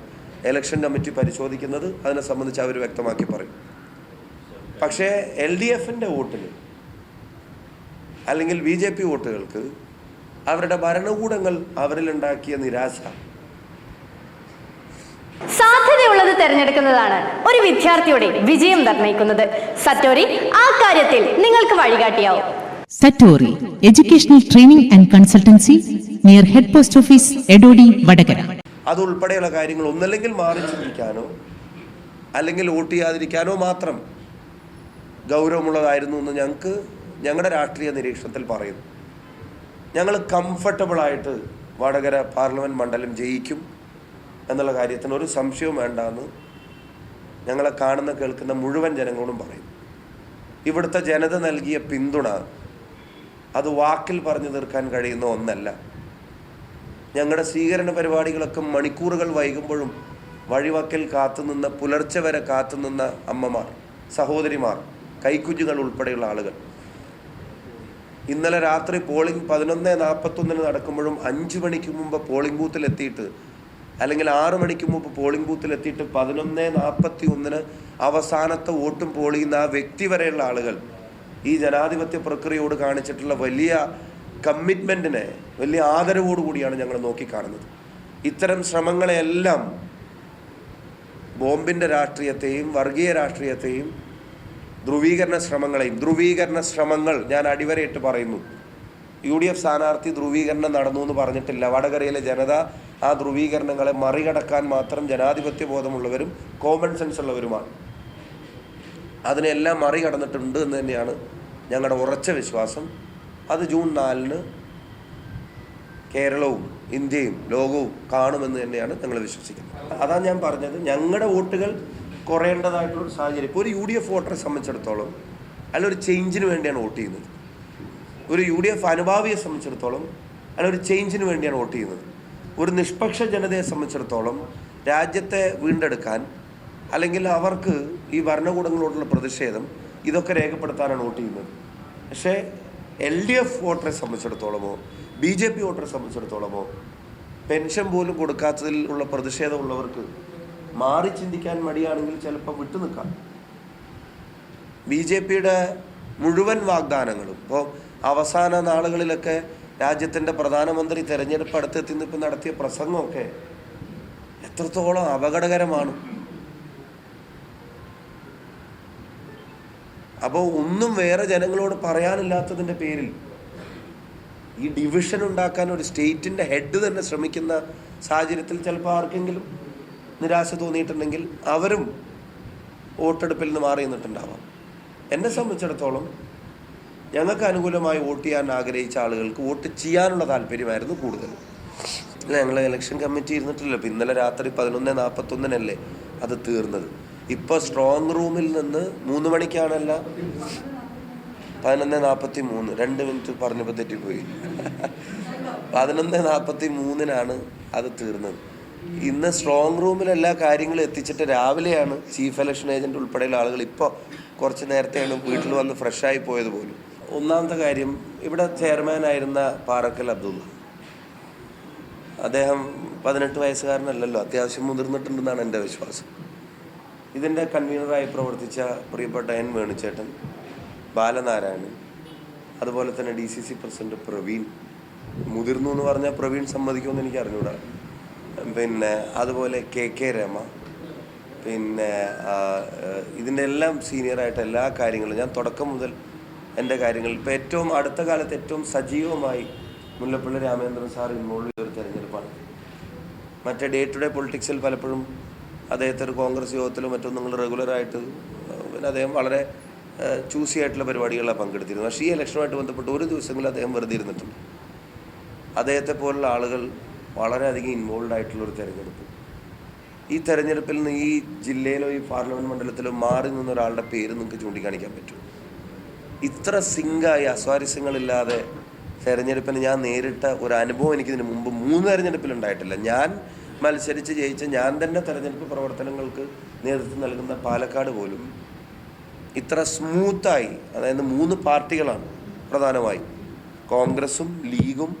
ഇലക്ഷൻ കമ്മിറ്റി പരിശോധിക്കുന്നത്. അതിനെ സംബന്ധിച്ച് അവർ വ്യക്തമാക്കി പറയും. പക്ഷേ LDF-ൻ്റെ വോട്ടിന് അല്ലെങ്കിൽ BJP വോട്ടുകൾക്ക് അവരുടെ ഭരണകൂടങ്ങൾ അവരിലുണ്ടാക്കിയ നിരാശ. സാധ്യതയുള്ളത് തെരഞ്ഞെടുക്കുന്നതാണ് ഒരു വിദ്യാർത്ഥിയുടെ വിജയം നിർണ്ണയിക്കുന്നത്. സറ്റോറി ആ കാര്യത്തിൽ നിങ്ങൾക്ക് വഴികാട്ടിയാവും. Satori Educational Training and Consultancy near Head Post Office, Edodi, Vadagara. അതുൾപ്പെടെയുള്ള കാര്യങ്ങൾ ഒന്നല്ലെങ്കിൽ മാറി ചിന്തിക്കാനോ അല്ലെങ്കിൽ വോട്ട് ചെയ്യാതിരിക്കാനോ മാത്രം ഗൗരവമുള്ളതായിരുന്നു എന്ന് ഞങ്ങളുടെ രാഷ്ട്രീയ നിരീക്ഷണത്തിൽ പറയുന്നു. ഞങ്ങൾ കംഫർട്ടബിളായിട്ട് വടകര പാർലമെൻറ്റ് മണ്ഡലം ജയിക്കും എന്നുള്ള കാര്യത്തിന് ഒരു സംശയവും വേണ്ടെന്ന് ഞങ്ങളെ കാണുന്ന കേൾക്കുന്ന മുഴുവൻ ജനങ്ങളോടും പറയും. ഇവിടുത്തെ ജനത നൽകിയ പിന്തുണ അത് വാക്കിൽ പറഞ്ഞു തീർക്കാൻ കഴിയുന്ന ഒന്നല്ല. ഞങ്ങളുടെ സ്വീകരണ പരിപാടികളൊക്കെ മണിക്കൂറുകൾ വൈകുമ്പോഴും വഴിവക്കിൽ കാത്തുനിന്ന, പുലർച്ചെ വരെ കാത്തുനിന്ന അമ്മമാർ, സഹോദരിമാർ, കൈക്കുഞ്ഞുങ്ങൾ ഉൾപ്പെടെയുള്ള ആളുകൾ ഇന്നലെ രാത്രി പോളിംഗ് 11:41 നടക്കുമ്പോഴും 5 മണിക്ക് മുമ്പ് പോളിംഗ് ബൂത്തിലെത്തിയിട്ട്, അല്ലെങ്കിൽ 6 മണിക്ക് മുമ്പ് പോളിംഗ് ബൂത്തിലെത്തിയിട്ട് 11:41 അവസാനത്തെ വോട്ടും പോൾ ചെയ്യുന്ന ആ വ്യക്തി വരെയുള്ള ആളുകൾ ഈ ജനാധിപത്യ പ്രക്രിയയോട് കാണിച്ചിട്ടുള്ള വലിയ കമ്മിറ്റ്മെൻറ്റിനെ വലിയ ആദരവോടുകൂടിയാണ് ഞങ്ങൾ നോക്കിക്കാണുന്നത്. ഇത്തരം ശ്രമങ്ങളെല്ലാം ബോംബിൻ്റെ രാഷ്ട്രീയത്തെയും വർഗീയ രാഷ്ട്രീയത്തെയും ധ്രുവീകരണ ശ്രമങ്ങൾ ഞാൻ അടിവരയിട്ട് പറയുന്നു. UDF സ്ഥാനാർത്ഥി ധ്രുവീകരണം നടന്നു എന്ന് പറഞ്ഞിട്ടില്ല. വടകരയിലെ ജനത ആ ധ്രുവീകരണങ്ങളെ മറികടക്കാൻ മാത്രം ജനാധിപത്യ ബോധമുള്ളവരും കോമൺ സെൻസ് ഉള്ളവരുമാണ്. അതിനെല്ലാം മറികടന്നിട്ടുണ്ട് എന്ന് തന്നെയാണ് ഞങ്ങളുടെ ഉറച്ച വിശ്വാസം. അത് ജൂൺ 4 കേരളവും ഇന്ത്യയും ലോകവും കാണുമെന്ന് തന്നെയാണ് ഞങ്ങൾ വിശ്വസിക്കുന്നത്. അതാണ് ഞാൻ പറഞ്ഞത്, ഞങ്ങളുടെ വോട്ടുകൾ കുറയേണ്ടതായിട്ടുള്ളൊരു സാഹചര്യം. ഇപ്പോൾ ഒരു UDF വോട്ടറെ സംബന്ധിച്ചിടത്തോളം അയാളൊരു ചേഞ്ചിന് വേണ്ടിയാണ് വോട്ട് ചെയ്യുന്നത്. ഒരു UDF അനുഭാവിയെ സംബന്ധിച്ചിടത്തോളം അയാളൊരു ചേഞ്ചിന് വേണ്ടിയാണ് വോട്ട് ചെയ്യുന്നത്. ഒരു നിഷ്പക്ഷ ജനതയെ സംബന്ധിച്ചിടത്തോളം രാജ്യത്തെ വീണ്ടെടുക്കാൻ, അല്ലെങ്കിൽ അവർക്ക് ഈ ഭരണകൂടങ്ങളോടുള്ള പ്രതിഷേധം, ഇതൊക്കെ രേഖപ്പെടുത്താനാണ് വോട്ട് ചെയ്യുന്നത്. പക്ഷേ LDF വോട്ടറെ സംബന്ധിച്ചിടത്തോളമോ BJP വോട്ടറെ സംബന്ധിച്ചിടത്തോളമോ പെൻഷൻ പോലും കൊടുക്കാത്തതിൽ ഉള്ള പ്രതിഷേധമുള്ളവർക്ക് മാറി ചിന്തിക്കാൻ മടിയാണെങ്കിൽ ചിലപ്പോൾ വിട്ടുനിൽക്കാം. BJPയുടെ മുഴുവൻ വാഗ്ദാനങ്ങളും ഇപ്പോൾ അവസാന നാളുകളിലൊക്കെ രാജ്യത്തിൻ്റെ പ്രധാനമന്ത്രി തെരഞ്ഞെടുപ്പ് അടുത്തെത്തി നിന്നിപ്പോൾ നടത്തിയ പ്രസംഗമൊക്കെ എത്രത്തോളം അപകടകരമാണ്. അപ്പോൾ ഒന്നും വേറെ ജനങ്ങളോട് പറയാനില്ലാത്തതിൻ്റെ പേരിൽ ഈ ഡിവിഷൻ ഉണ്ടാക്കാൻ ഒരു സ്റ്റേറ്റിൻ്റെ ഹെഡ് തന്നെ ശ്രമിക്കുന്ന സാഹചര്യത്തിൽ ചിലപ്പോൾ ആർക്കെങ്കിലും നിരാശ തോന്നിയിട്ടുണ്ടെങ്കിൽ അവരും വോട്ടെടുപ്പിൽ നിന്ന് മാറി നിന്നിട്ടുണ്ടാവാം. എന്നെ സംബന്ധിച്ചിടത്തോളം ഞങ്ങൾക്ക് അനുകൂലമായി വോട്ട് ചെയ്യാൻ ആഗ്രഹിച്ച ആളുകൾക്ക് വോട്ട് ചെയ്യാനുള്ള താല്പര്യമായിരുന്നു കൂടുതൽ. ഞങ്ങൾ ഇലക്ഷൻ കമ്മിറ്റി ഇരുന്നിട്ടില്ല. ഇപ്പം ഇന്നലെ രാത്രി 11:41 അത് തീർന്നത്. ഇപ്പോൾ സ്ട്രോങ് റൂമിൽ നിന്ന് 3 മണിക്കാണല്ല, 11:43, 2 മിനിറ്റ് പറഞ്ഞപ്പോൾ തെറ്റിപ്പോയി. 11:43 അത് തീർന്നത്. ഇന്ന് സ്ട്രോങ് റൂമിൽ എല്ലാ കാര്യങ്ങളും എത്തിച്ചിട്ട് രാവിലെയാണ് ചീഫ് ഇലക്ഷൻ ഏജൻറ്റ് ഉൾപ്പെടെയുള്ള ആളുകൾ ഇപ്പോൾ കുറച്ച് നേരത്തെയാണ് വീട്ടിൽ വന്ന് ഫ്രഷായി പോയത് പോലും. ഒന്നാമത്തെ കാര്യം, ഇവിടെ ചെയർമാനായിരുന്ന പാറക്കൽ അബ്ദുള്ള, അദ്ദേഹം 18 വയസ്സുകാരനല്ലല്ലോ, അത്യാവശ്യം മുതിർന്നിട്ടുണ്ടെന്നാണ് എൻ്റെ വിശ്വാസം. ഇതിൻ്റെ കൺവീനറായി പ്രവർത്തിച്ച പ്രിയപ്പെട്ട N വേണുചേട്ടൻ, ബാലനാരായണൻ, അതുപോലെ തന്നെ DCC പ്രസിഡന്റ് പ്രവീൺ, മുതിർന്നു എന്ന് പറഞ്ഞാൽ പ്രവീൺ സമ്മതിക്കുമെന്ന് എനിക്ക് അറിഞ്ഞൂടാ, പിന്നെ അതുപോലെ KK രമ, പിന്നെ ഇതിൻ്റെ എല്ലാം സീനിയറായിട്ട് എല്ലാ കാര്യങ്ങളും ഞാൻ തുടക്കം മുതൽ എൻ്റെ കാര്യങ്ങൾ ഇപ്പോൾ ഏറ്റവും അടുത്ത കാലത്ത് ഏറ്റവും സജീവമായി മുല്ലപ്പള്ളി രാമചന്ദ്രൻ സാർ ഇൻവോൾവ് ചെയ്തൊരു തെരഞ്ഞെടുപ്പാണ്. മറ്റേ ഡേ ടു ഡേ പൊളിറ്റിക്സിൽ പലപ്പോഴും അദ്ദേഹത്തെ ഒരു കോൺഗ്രസ് യോഗത്തിലും മറ്റും നിങ്ങൾ റെഗുലറായിട്ട്, പിന്നെ അദ്ദേഹം വളരെ ചൂസി ആയിട്ടുള്ള പരിപാടികളിലാണ് പങ്കെടുത്തിരുന്നത്. പക്ഷേ ഈ ഇലക്ഷനുമായിട്ട് ബന്ധപ്പെട്ട് ഒരു ദിവസങ്ങളിൽ അദ്ദേഹം വെറുതെ ഇരുന്നിട്ടുണ്ട്. അദ്ദേഹത്തെ പോലുള്ള ആളുകൾ വളരെയധികം ഇൻവോൾവ് ആയിട്ടുള്ളൊരു തെരഞ്ഞെടുപ്പ്. ഈ തെരഞ്ഞെടുപ്പിൽ നിന്ന് ഈ ജില്ലയിലോ ഈ പാർലമെൻറ്റ് മണ്ഡലത്തിലോ മാറി നിന്ന ഒരാളുടെ പേര് നിങ്ങൾക്ക് ചൂണ്ടിക്കാണിക്കാൻ പറ്റും. ഇത്ര സിങ്കായി അസ്വാരസ്യങ്ങളില്ലാതെ തെരഞ്ഞെടുപ്പിന് ഞാൻ നേരിട്ട ഒരു അനുഭവം എനിക്കിതിന് മുമ്പ് 3 തെരഞ്ഞെടുപ്പിലുണ്ടായിട്ടില്ല. ഞാൻ മത്സരിച്ച് ജയിച്ച, ഞാൻ തന്നെ തെരഞ്ഞെടുപ്പ് പ്രവർത്തനങ്ങൾക്ക് നേതൃത്വം നൽകുന്ന പാലക്കാട് പോലും ഇത്ര സ്മൂത്തായി, അതായത് 3 പാർട്ടികളാണ് പ്രധാനമായി, കോൺഗ്രസും ലീഗും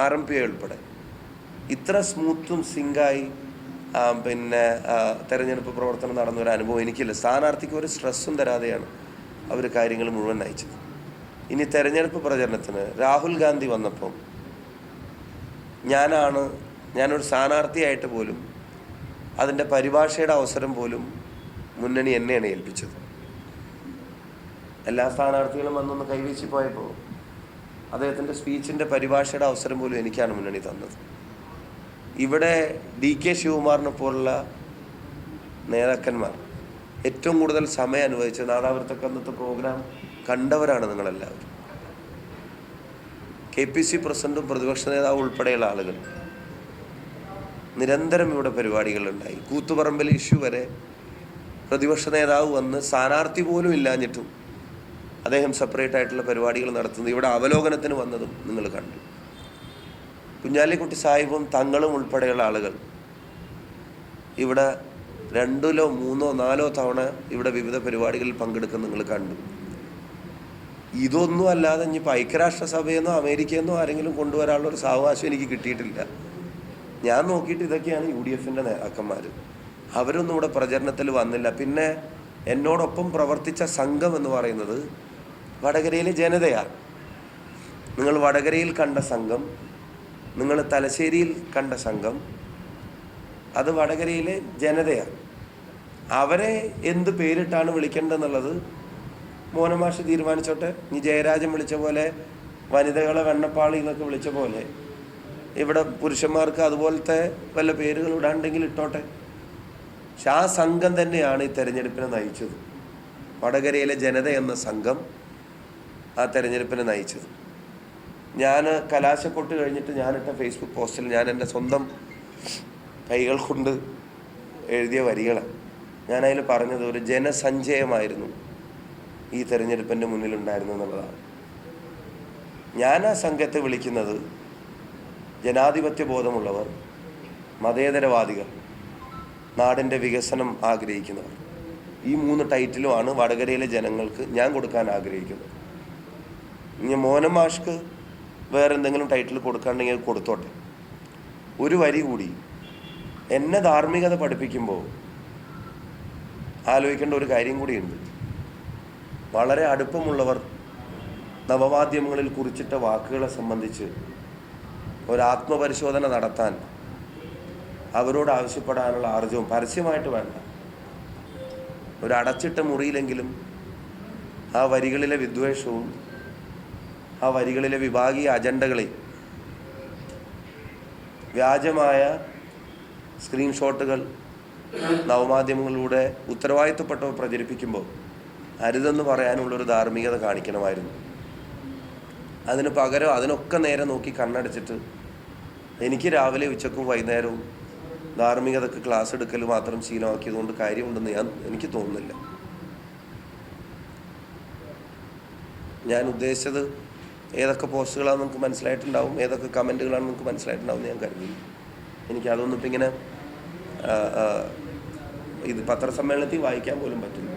RMPI ഉൾപ്പെടെ, ഇത്ര സ്മൂത്തും സിങ്കായി പിന്നെ തെരഞ്ഞെടുപ്പ് പ്രവർത്തനം നടന്ന ഒരു അനുഭവം എനിക്കില്ല. സ്ഥാനാർത്ഥിക്ക് ഒരു സ്ട്രെസ്സും തരാതെയാണ് അവർ കാര്യങ്ങൾ മുഴുവൻ നയിച്ചത്. ഇനി തെരഞ്ഞെടുപ്പ് പ്രചരണത്തിന് രാഹുൽ ഗാന്ധി വന്നപ്പോൾ ഞാനൊരു സ്ഥാനാർത്ഥിയായിട്ട് പോലും അതിൻ്റെ പരിഭാഷയുടെ അവസരം പോലും മുന്നണി എന്നെയാണ് ഏൽപ്പിച്ചത്. എല്ലാ സ്ഥാനാർത്ഥികളും വന്നൊന്ന് കൈവീശി പോയപ്പോൾ അദ്ദേഹത്തിൻ്റെ സ്പീച്ചിൻ്റെ പരിഭാഷയുടെ അവസരം പോലും എനിക്കാണ് മുന്നണി തന്നത്. ഇവിടെ DK ശിവകുമാറിനെ പോലുള്ള നേതാക്കന്മാർ ഏറ്റവും കൂടുതൽ സമയം അനുഭവിച്ച നാദാപുരത്തൊക്കെ അന്നത്തെ പ്രോഗ്രാം കണ്ടവരാണ് നിങ്ങളെല്ലാവരും. KPC പ്രസിഡന്റും പ്രതിപക്ഷ നേതാവും ഉൾപ്പെടെയുള്ള ആളുകൾ നിരന്തരം ഇവിടെ പരിപാടികളുണ്ടായി. കൂത്തുപറമ്പിൽ ഇഷ്യൂ വരെ പ്രതിപക്ഷ നേതാവ് വന്ന് സ്ഥാനാർത്ഥി പോലും ഇല്ലാഞ്ഞിട്ടും അദ്ദേഹം സെപ്പറേറ്റ് ആയിട്ടുള്ള പരിപാടികൾ നടത്തുന്നത് ഇവിടെ അവലോകനത്തിന് വന്നതും നിങ്ങൾ കണ്ടു. കുഞ്ഞാലിക്കുട്ടി സാഹിബും തങ്ങളും ഉൾപ്പെടെയുള്ള ആളുകൾ ഇവിടെ 2, 3, 4 തവണ ഇവിടെ വിവിധ പരിപാടികളിൽ പങ്കെടുക്കുന്ന നിങ്ങൾ കണ്ടു. ഇതൊന്നും അല്ലാതെ ഇനിയിപ്പോൾ ഐക്യരാഷ്ട്രസഭയെന്നോ അമേരിക്കയെന്നോ ആരെങ്കിലും കൊണ്ടുവരാനുള്ള ഒരു സാവകാശം എനിക്ക് കിട്ടിയിട്ടില്ല. ഞാൻ നോക്കിയിട്ട് ഇതൊക്കെയാണ് UDFൻ്റെ നേതാക്കന്മാർ. അവരൊന്നും ഇവിടെ പ്രചരണത്തിൽ വന്നില്ല. പിന്നെ എന്നോടൊപ്പം പ്രവർത്തിച്ച സംഘം എന്ന് പറയുന്നത് വടകരയിലെ ജനതയാണ്. നിങ്ങൾ വടകരയിൽ കണ്ട സംഘം, നിങ്ങൾ തലശ്ശേരിയിൽ കണ്ട സംഘം, അത് വടകരയിലെ ജനതയാണ്. അവരെ എന്ത് പേരിട്ടാണ് വിളിക്കേണ്ടതെന്നുള്ളത് മോനമാഷ് തീരുമാനിച്ചോട്ടെ. ഇനി ജയരാജൻ വിളിച്ച പോലെ, വനിതകളെ വെണ്ണപ്പാളി എന്നൊക്കെ വിളിച്ച പോലെ ഇവിടെ പുരുഷന്മാർക്ക് അതുപോലത്തെ വല്ല പേരുകൾ ഇടാണ്ടെങ്കിൽ ഇട്ടോട്ടെ. പക്ഷെ ആ സംഘം തന്നെയാണ് ഈ തെരഞ്ഞെടുപ്പിനെ നയിച്ചത്. വടകരയിലെ ജനത എന്ന സംഘം ആ തെരഞ്ഞെടുപ്പിനെ നയിച്ചത്. ഞാൻ കലാശക്കൊട്ട് കഴിഞ്ഞിട്ട് ഞാനിട്ട ഫേസ്ബുക്ക് പോസ്റ്റിൽ ഞാൻ എൻ്റെ സ്വന്തം കൈകൾ കൊണ്ട് എഴുതിയ വരികളാണ്. ഞാനതിൽ പറഞ്ഞത് ഒരു ജനസഞ്ചയമായിരുന്നു ഈ തെരഞ്ഞെടുപ്പിൻ്റെ മുന്നിലുണ്ടായിരുന്നു എന്നുള്ളതാണ്. ഞാൻ ആ സംഘത്തെ വിളിക്കുന്നത് ജനാധിപത്യ ബോധമുള്ളവർ, മതേതരവാദികൾ, നാടിൻ്റെ വികസനം ആഗ്രഹിക്കുന്നവർ. ഈ 3 ടൈറ്റിലുമാണ് വടകരയിലെ ജനങ്ങൾക്ക് ഞാൻ കൊടുക്കാൻ ആഗ്രഹിക്കുന്നത്. ഇനി മോനം മാഷ്ക്ക് വേറെ എന്തെങ്കിലും ടൈറ്റിൽ കൊടുക്കാണ്ടെങ്കിൽ കൊടുത്തോട്ടെ. ഒരു വരി കൂടി, എന്നെ ധാർമ്മികത പഠിപ്പിക്കുമ്പോൾ ആലോചിക്കേണ്ട ഒരു കാര്യം കൂടിയുണ്ട്. വളരെ അടുപ്പമുള്ളവർ നവമാധ്യമങ്ങളിൽ കുറിച്ചിട്ട വാക്കുകളെ സംബന്ധിച്ച് ഒരാത്മപരിശോധന നടത്താൻ അവരോട് ആവശ്യപ്പെടാനുള്ള ആർജവും പരസ്യമായിട്ട് വേണ്ട. ഒരു അടച്ചിട്ട മുറിയിലെങ്കിലും ആ വരികളിലെ വിദ്വേഷവും ആ വരികളിലെ വിഭാഗീയ അജണ്ടകളെ, വ്യാജമായ സ്ക്രീൻഷോട്ടുകൾ നവമാധ്യമങ്ങളിലൂടെ ഉത്തരവാദിത്വപ്പെട്ടവർ പ്രചരിപ്പിക്കുമ്പോൾ അരുതെന്ന് പറയാനുള്ളൊരു ധാർമ്മികത കാണിക്കണമായിരുന്നു. അതിന് പകരം അതിനൊക്കെ നേരെ നോക്കി കണ്ണടച്ചിട്ട് എനിക്ക് രാവിലെ ഉച്ചക്കും വൈകുന്നേരവും ധാർമ്മികതക്ക് ക്ലാസ് എടുക്കൽ മാത്രം ശീലമാക്കിയതുകൊണ്ട് കാര്യമുണ്ടെന്ന് എനിക്ക് തോന്നുന്നില്ല. ഞാൻ ഉദ്ദേശിച്ചത് ഏതൊക്കെ പോസ്റ്റുകളാണെന്ന് നിങ്ങൾക്ക് മനസ്സിലായിട്ടുണ്ടാവും, ഏതൊക്കെ കമൻറ്റുകളാണെന്ന് നിങ്ങൾക്ക് മനസ്സിലായിട്ടുണ്ടാവും ഞാൻ കരുതുന്നു. എനിക്കതൊന്നും ഇപ്പം ഇങ്ങനെ ഇത് പത്രസമ്മേളനത്തിൽ വായിക്കാൻ പോലും പറ്റില്ല.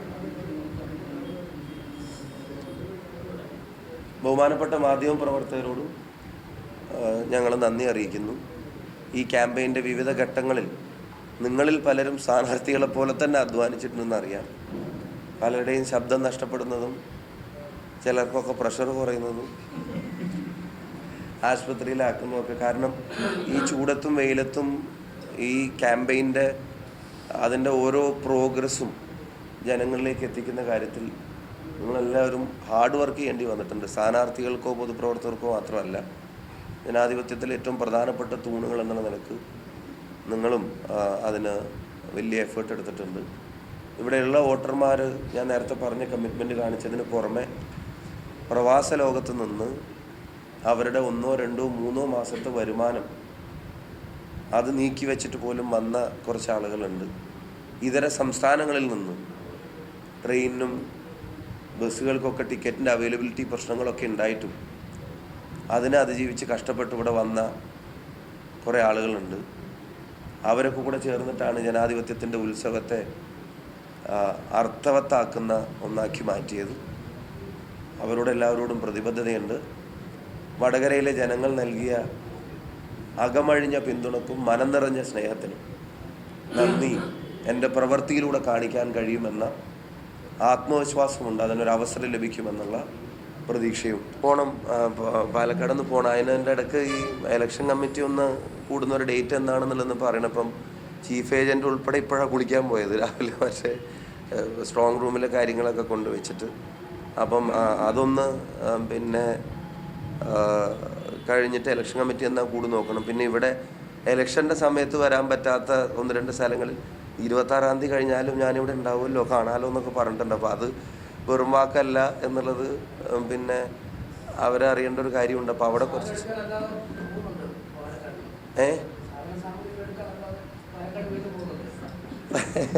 ബഹുമാനപ്പെട്ട മാധ്യമ പ്രവർത്തകരോടും ഞങ്ങൾ നന്ദി അറിയിക്കുന്നു. ഈ ക്യാമ്പയിൻ്റെ വിവിധ ഘട്ടങ്ങളിൽ നിങ്ങളിൽ പലരും സ്ഥാനാർത്ഥികളെ പോലെ തന്നെ അധ്വാനിച്ചിട്ടുണ്ടെന്നറിയാം. പലരുടെയും ശബ്ദം നഷ്ടപ്പെടുന്നതും ചിലർക്കൊക്കെ പ്രഷർ കുറയുന്നതും ആശുപത്രിയിലാക്കുന്നതൊക്കെ കാരണം ഈ ചൂടത്തും വെയിലത്തും ഈ ക്യാമ്പയിൻ്റെ അതിൻ്റെ ഓരോ പ്രോഗ്രസ്സും ജനങ്ങളിലേക്ക് എത്തിക്കുന്ന കാര്യത്തിൽ നിങ്ങളെല്ലാവരും ഹാർഡ് വർക്ക് ചെയ്യേണ്ടി വന്നിട്ടുണ്ട്. സ്ഥാനാർത്ഥികൾക്കോ പൊതുപ്രവർത്തകർക്കോ മാത്രമല്ല, ജനാധിപത്യത്തിൽ ഏറ്റവും പ്രധാനപ്പെട്ട തൂണുകൾ എന്നുള്ള നിലക്ക് നിങ്ങളും അതിന് വലിയ എഫേർട്ട് എടുത്തിട്ടുണ്ട്. ഇവിടെയുള്ള വോട്ടർമാർ ഞാൻ നേരത്തെ പറഞ്ഞ കമ്മിറ്റ്മെൻറ്റ് കാണിച്ചതിന് പുറമെ പ്രവാസ ലോകത്ത് നിന്ന് അവരുടെ 1, 2, 3 മാസത്തെ വരുമാനം അത് നീക്കി വെച്ചിട്ട് പോലും വന്ന കുറച്ച് ആളുകളുണ്ട്. ഇതര സംസ്ഥാനങ്ങളിൽ നിന്ന് ട്രെയിനിനും ബസ്സുകൾക്കൊക്കെ ടിക്കറ്റിൻ്റെ അവൈലബിലിറ്റി പ്രശ്നങ്ങളൊക്കെ ഉണ്ടായിട്ടും അതിനെ അതിജീവിച്ച് കഷ്ടപ്പെട്ട് ഇവിടെ വന്ന കുറേ ആളുകളുണ്ട്. അവരൊക്കെ കൂടെ ചേർന്നിട്ടാണ് ജനാധിപത്യത്തിൻ്റെ ഉത്സവത്തെ അർത്ഥവത്താക്കുന്ന ഒന്നാക്കി മാറ്റിയത്. അവരോട് എല്ലാവരോടും പ്രതിബദ്ധതയുണ്ട്. വടകരയിലെ ജനങ്ങൾ നൽകിയ അകമഴിഞ്ഞ പിന്തുണക്കും മനം നിറഞ്ഞ സ്നേഹത്തിനും നന്ദി എൻ്റെ പ്രവൃത്തിയിലൂടെ കാണിക്കാൻ കഴിയുമെന്ന ആത്മവിശ്വാസമുണ്ട്. അതിനൊരവസരം ലഭിക്കുമെന്നുള്ള പ്രതീക്ഷയും. പോകണം, പാലക്കാട് നിന്ന് പോകണം. അതിൻ്റെ ഇടയ്ക്ക് ഈ ഇലക്ഷൻ കമ്മിറ്റി ഒന്ന് കൂടുന്ന ഒരു ഡേറ്റ് എന്താണെന്നുള്ളതെന്ന് പറയണപ്പം ചീഫ് ഏജൻറ്റ് ഉൾപ്പെടെ ഇപ്പോഴാണ് കുളിക്കാൻ പോയത് രാവിലെ. പക്ഷേ സ്ട്രോങ് റൂമിലെ കാര്യങ്ങളൊക്കെ കൊണ്ടുവച്ചിട്ട് അപ്പം അതൊന്ന് പിന്നെ കഴിഞ്ഞിട്ട് ഇലക്ഷൻ കമ്മിറ്റി എന്നാ കൂടി നോക്കണം. പിന്നെ ഇവിടെ ഇലക്ഷൻ്റെ സമയത്ത് വരാൻ പറ്റാത്ത 1-2 സ്ഥലങ്ങളിൽ 26-ാം തീയതി കഴിഞ്ഞാലും ഞാനിവിടെ ഉണ്ടാവുമല്ലോ, കാണാമല്ലോ എന്നൊക്കെ പറഞ്ഞിട്ടുണ്ട്. അപ്പോൾ അത് വെറും വാക്കല്ല എന്നുള്ളത് പിന്നെ അവരെ അറിയേണ്ട ഒരു കാര്യമുണ്ട്. അപ്പോൾ അവിടെ കുറച്ച്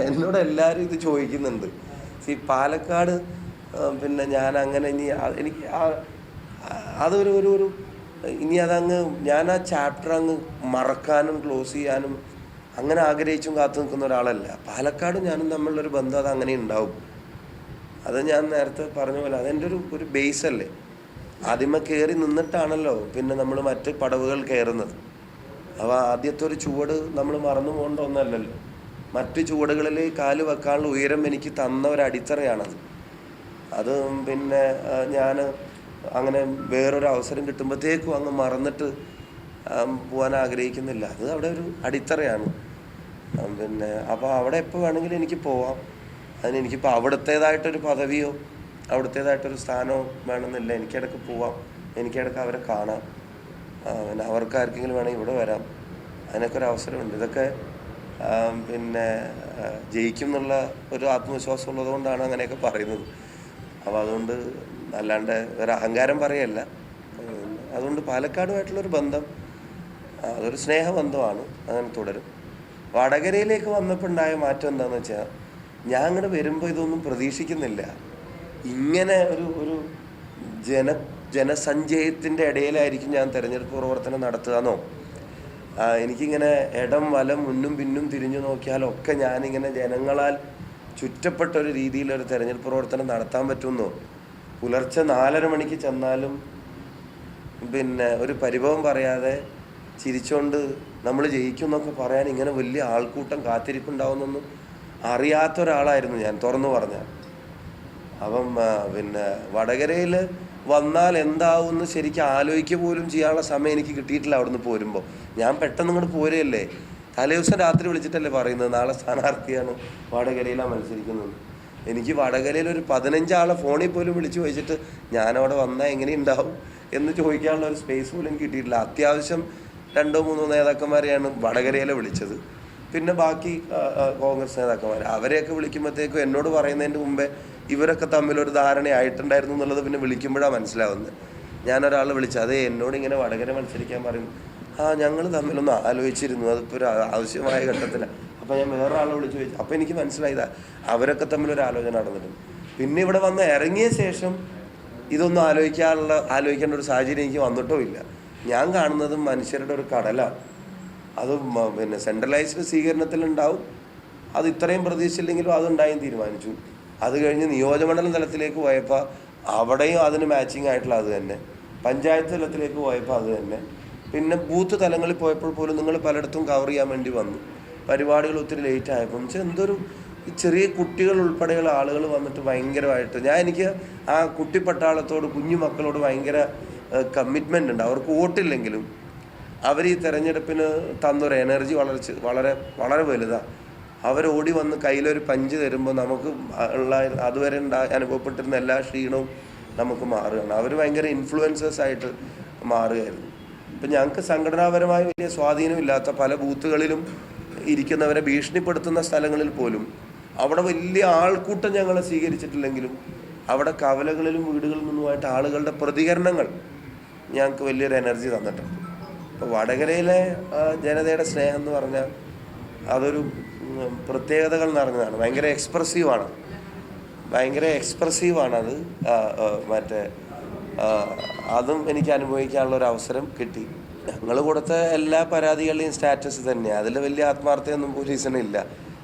എന്നോട് എല്ലാവരും ഇത് ചോദിക്കുന്നുണ്ട്. പാലക്കാട് പിന്നെ ഞാൻ അങ്ങനെ ഇനി എനിക്ക് അതൊരു ഒരു ഒരു ഇനി അതങ്ങ് ഞാൻ ആ ചാപ്റ്റർ അങ്ങ് മറക്കാനും ക്ലോസ് ചെയ്യാനും അങ്ങനെ ആഗ്രഹിച്ചും കാത്തു നിൽക്കുന്ന ഒരാളല്ല. പാലക്കാട് ഞാനും തമ്മിലുള്ളൊരു ബന്ധം അത് അങ്ങനെ ഉണ്ടാവും. അത് ഞാൻ നേരത്തെ പറഞ്ഞ പോലെ അതെൻ്റെ ഒരു ബേസ് അല്ലേ. ആദ്യമേ കയറി നിന്നിട്ടാണല്ലോ പിന്നെ നമ്മൾ മറ്റ് പടവുകൾ കയറുന്നത്. അപ്പോൾ ആദ്യത്തെ ഒരു ചുവട് നമ്മൾ മറന്നു പോകേണ്ട ഒന്നല്ലല്ലോ. മറ്റ് ചുവടുകളിൽ കാല് വെക്കാനുള്ള ഉയരം എനിക്ക് തന്ന ഒരു അടിത്തറയാണത്. അത് പിന്നെ ഞാൻ അങ്ങനെ വേറൊരു അവസരം കിട്ടുമ്പോഴത്തേക്കും അങ്ങ് മറന്നിട്ട് പോകാൻ ആഗ്രഹിക്കുന്നില്ല. അത് അവിടെ ഒരു അടിത്തറയാണ്. പിന്നെ അപ്പോൾ അവിടെ എപ്പോൾ വേണമെങ്കിലും എനിക്ക് പോവാം. അതിനെനിക്കിപ്പോൾ അവിടുത്തേതായിട്ടൊരു പദവിയോ അവിടുത്തേതായിട്ടൊരു സ്ഥാനമോ വേണമെന്നില്ല. എനിക്കിടയ്ക്ക് പോവാം, എനിക്കിടയ്ക്ക് അവരെ കാണാം, പിന്നെ അവർക്ക് ആർക്കെങ്കിലും വേണമെങ്കിൽ ഇവിടെ വരാം. അതിനൊക്കെ ഒരു അവസരമുണ്ട്. ഇതൊക്കെ പിന്നെ ജയിക്കും എന്നുള്ള ഒരു ആത്മവിശ്വാസം ഉള്ളതുകൊണ്ടാണ് അങ്ങനെയൊക്കെ പറയുന്നത്. അപ്പോൾ അതുകൊണ്ട് അല്ലാണ്ട് ഒരു അഹങ്കാരം പറയല്ല. അതുകൊണ്ട് പാലക്കാടുമായിട്ടുള്ളൊരു ബന്ധം അതൊരു സ്നേഹബന്ധമാണ്, അങ്ങനെ തുടരും. വടകരയിലേക്ക് വന്നപ്പോൾ ഉണ്ടായ മാറ്റം എന്താണെന്ന് വെച്ചാൽ ഞാൻ അങ്ങോട്ട് വരുമ്പോൾ ഇതൊന്നും പ്രതീക്ഷിക്കുന്നില്ല. ഇങ്ങനെ ഒരു ജനസഞ്ചയത്തിൻ്റെ ഇടയിലായിരിക്കും ഞാൻ തെരഞ്ഞെടുപ്പ് പ്രവർത്തനം നടത്തുകയെന്നോ എനിക്കിങ്ങനെ ഇടം വലം മുന്നും പിന്നും തിരിഞ്ഞു നോക്കിയാലൊക്കെ ഞാനിങ്ങനെ ജനങ്ങളാൽ ചുറ്റപ്പെട്ട ഒരു രീതിയിലൊരു തെരഞ്ഞെടുപ്പ് പ്രവർത്തനം നടത്താൻ പറ്റുമെന്നോ പുലർച്ചെ 4:30 മണിക്ക് ചെന്നാലും പിന്നെ ഒരു പരിഭവം പറയാതെ ചിരിച്ചുകൊണ്ട് നമ്മൾ ജയിക്കും എന്നൊക്കെ പറയാൻ ഇങ്ങനെ വലിയ ആൾക്കൂട്ടം കാത്തിരിപ്പുണ്ടാവുന്നൊന്നും അറിയാത്ത ഒരാളായിരുന്നു ഞാൻ, തുറന്നു പറഞ്ഞാൽ. അപ്പം പിന്നെ വടകരയിൽ വന്നാൽ എന്താവുമെന്ന് ശരിക്കും ആലോചിക്കുക പോലും ചെയ്യാനുള്ള സമയം എനിക്ക് കിട്ടിയിട്ടില്ല. അവിടെ നിന്ന് പോരുമ്പോൾ ഞാൻ പെട്ടെന്ന് ഇങ്ങോട്ട് പോരുകയല്ലേ. തലേദിവസം രാത്രി വിളിച്ചിട്ടല്ലേ പറയുന്നത് നാളെ സ്ഥാനാർത്ഥിയാണ്, വടകരയിലാണ് മത്സരിക്കുന്നത്. എനിക്ക് വടകരയിൽ ഒരു 15 ആളെ ഫോണിൽ പോലും വിളിച്ച് ചോദിച്ചിട്ട് ഞാനവിടെ വന്നാൽ എങ്ങനെയുണ്ടാവും എന്ന് ചോദിക്കാനുള്ള ഒരു സ്പേസ് പോലും കിട്ടിയിട്ടില്ല. അത്യാവശ്യം 2-3 നേതാക്കന്മാരെയാണ് വടകരയിൽ വിളിച്ചത്. പിന്നെ ബാക്കി കോൺഗ്രസ് നേതാക്കന്മാർ അവരെയൊക്കെ വിളിക്കുമ്പോഴത്തേക്കും എന്നോട് പറയുന്നതിൻ്റെ മുമ്പേ ഇവരൊക്കെ തമ്മിലൊരു ധാരണയായിട്ടുണ്ടായിരുന്നു എന്നുള്ളത് പിന്നെ വിളിക്കുമ്പോഴാണ് മനസ്സിലാവുന്നത്. ഞാനൊരാൾ വിളിച്ചു, അതേ എന്നോട് ഇങ്ങനെ വടകര മത്സരിക്കാൻ പറയും. ഞങ്ങൾ തമ്മിലൊന്ന് ആലോചിച്ചിരുന്നു, അതിപ്പോൾ ഒരു ആവശ്യമായ ഘട്ടത്തിലാണ്. അപ്പോൾ ഞാൻ വേറെ ആളെ വിളിച്ച് ചോദിച്ചു. അപ്പോൾ എനിക്ക് മനസ്സിലായതാ അവരൊക്കെ തമ്മിലൊരു ആലോചന നടന്നിട്ടുണ്ട്. പിന്നെ ഇവിടെ വന്ന് ഇറങ്ങിയ ശേഷം ഇതൊന്നും ആലോചിക്കേണ്ട ഒരു സാഹചര്യം എനിക്ക് വന്നിട്ടോ ഇല്ല. ഞാൻ കാണുന്നതും മനുഷ്യരുടെ ഒരു കടലാണ്. അത് പിന്നെ സെൻട്രലൈസ്ഡ് സ്വീകരണത്തിലുണ്ടാവും. അത് ഇത്രയും പ്രതീക്ഷിച്ചില്ലെങ്കിലും അതുണ്ടായും തീരുമാനിച്ചു. അത് കഴിഞ്ഞ് നിയോജകമണ്ഡലം തലത്തിലേക്ക് പോയപ്പോൾ അവിടെയും അതിന് മാച്ചിങ് ആയിട്ടുള്ള അത് തന്നെ. പഞ്ചായത്ത് തലത്തിലേക്ക് പോയപ്പോൾ അത് തന്നെ. പിന്നെ ബൂത്ത് തലങ്ങളിൽ പോയപ്പോൾ പോലും നിങ്ങൾ പലയിടത്തും കവർ ചെയ്യാൻ വേണ്ടി വന്നു. പരിപാടികൾ ഒത്തിരി ലേറ്റ് ആയപ്പോൾ എന്ന് വെച്ചാൽ എന്തൊരു ചെറിയ കുട്ടികൾ ഉൾപ്പെടെയുള്ള ആളുകൾ വന്നിട്ട് ഭയങ്കരമായിട്ട് എനിക്ക് ആ കുട്ടിപ്പട്ടാളത്തോട് കുഞ്ഞു മക്കളോട് ഭയങ്കര കമ്മിറ്റ്മെൻ്റ് ഉണ്ട്. അവർക്ക് വോട്ടില്ലെങ്കിലും അവർ ഈ തെരഞ്ഞെടുപ്പിന് തന്നൊരു എനർജി വളരെ വളരെ വലുതാണ്. അവരോടി വന്ന് കയ്യിലൊരു പഞ്ച് തരുമ്പോൾ നമുക്ക് ഉള്ള അതുവരെ അനുഭവപ്പെട്ടിരുന്ന എല്ലാ ക്ഷീണവും നമുക്ക് മാറുകയാണ്. അവർ ഭയങ്കര ഇൻഫ്ലുവൻസേഴ്സ് ആയിട്ട് മാറുകയായിരുന്നു. ഇപ്പം ഞങ്ങൾക്ക് സംഘടനാപരമായ വലിയ സ്വാധീനമില്ലാത്ത പല ബൂത്തുകളിലും ഇരിക്കുന്നവരെ ഭീഷണിപ്പെടുത്തുന്ന സ്ഥലങ്ങളിൽ പോലും അവിടെ വലിയ ആൾക്കൂട്ടം ഞങ്ങളെ സ്വീകരിച്ചിട്ടില്ലെങ്കിലും അവിടെ കവലകളിലും വീടുകളിൽ നിന്നുമായിട്ട് ആളുകളുടെ പ്രതികരണങ്ങൾ ഞങ്ങൾക്ക് വലിയൊരു എനർജി തന്നിട്ടുണ്ട്. ഇപ്പോൾ വടകരയിലെ ജനതയുടെ സ്നേഹം എന്ന് പറഞ്ഞാൽ അതൊരു പ്രത്യേകതകൾ നിറഞ്ഞതാണ്. ഭയങ്കര എക്സ്പ്രസീവാണത്. അതും എനിക്ക് അനുഭവിക്കാനുള്ള ഒരു അവസരം കിട്ടി. ഞങ്ങൾ കൊടുത്ത എല്ലാ പരാതികളുടെയും സ്റ്റാറ്റസ് തന്നെയാണ്. അതിൽ വലിയ ആത്മാർത്ഥയൊന്നും പോലീസിനില്ല.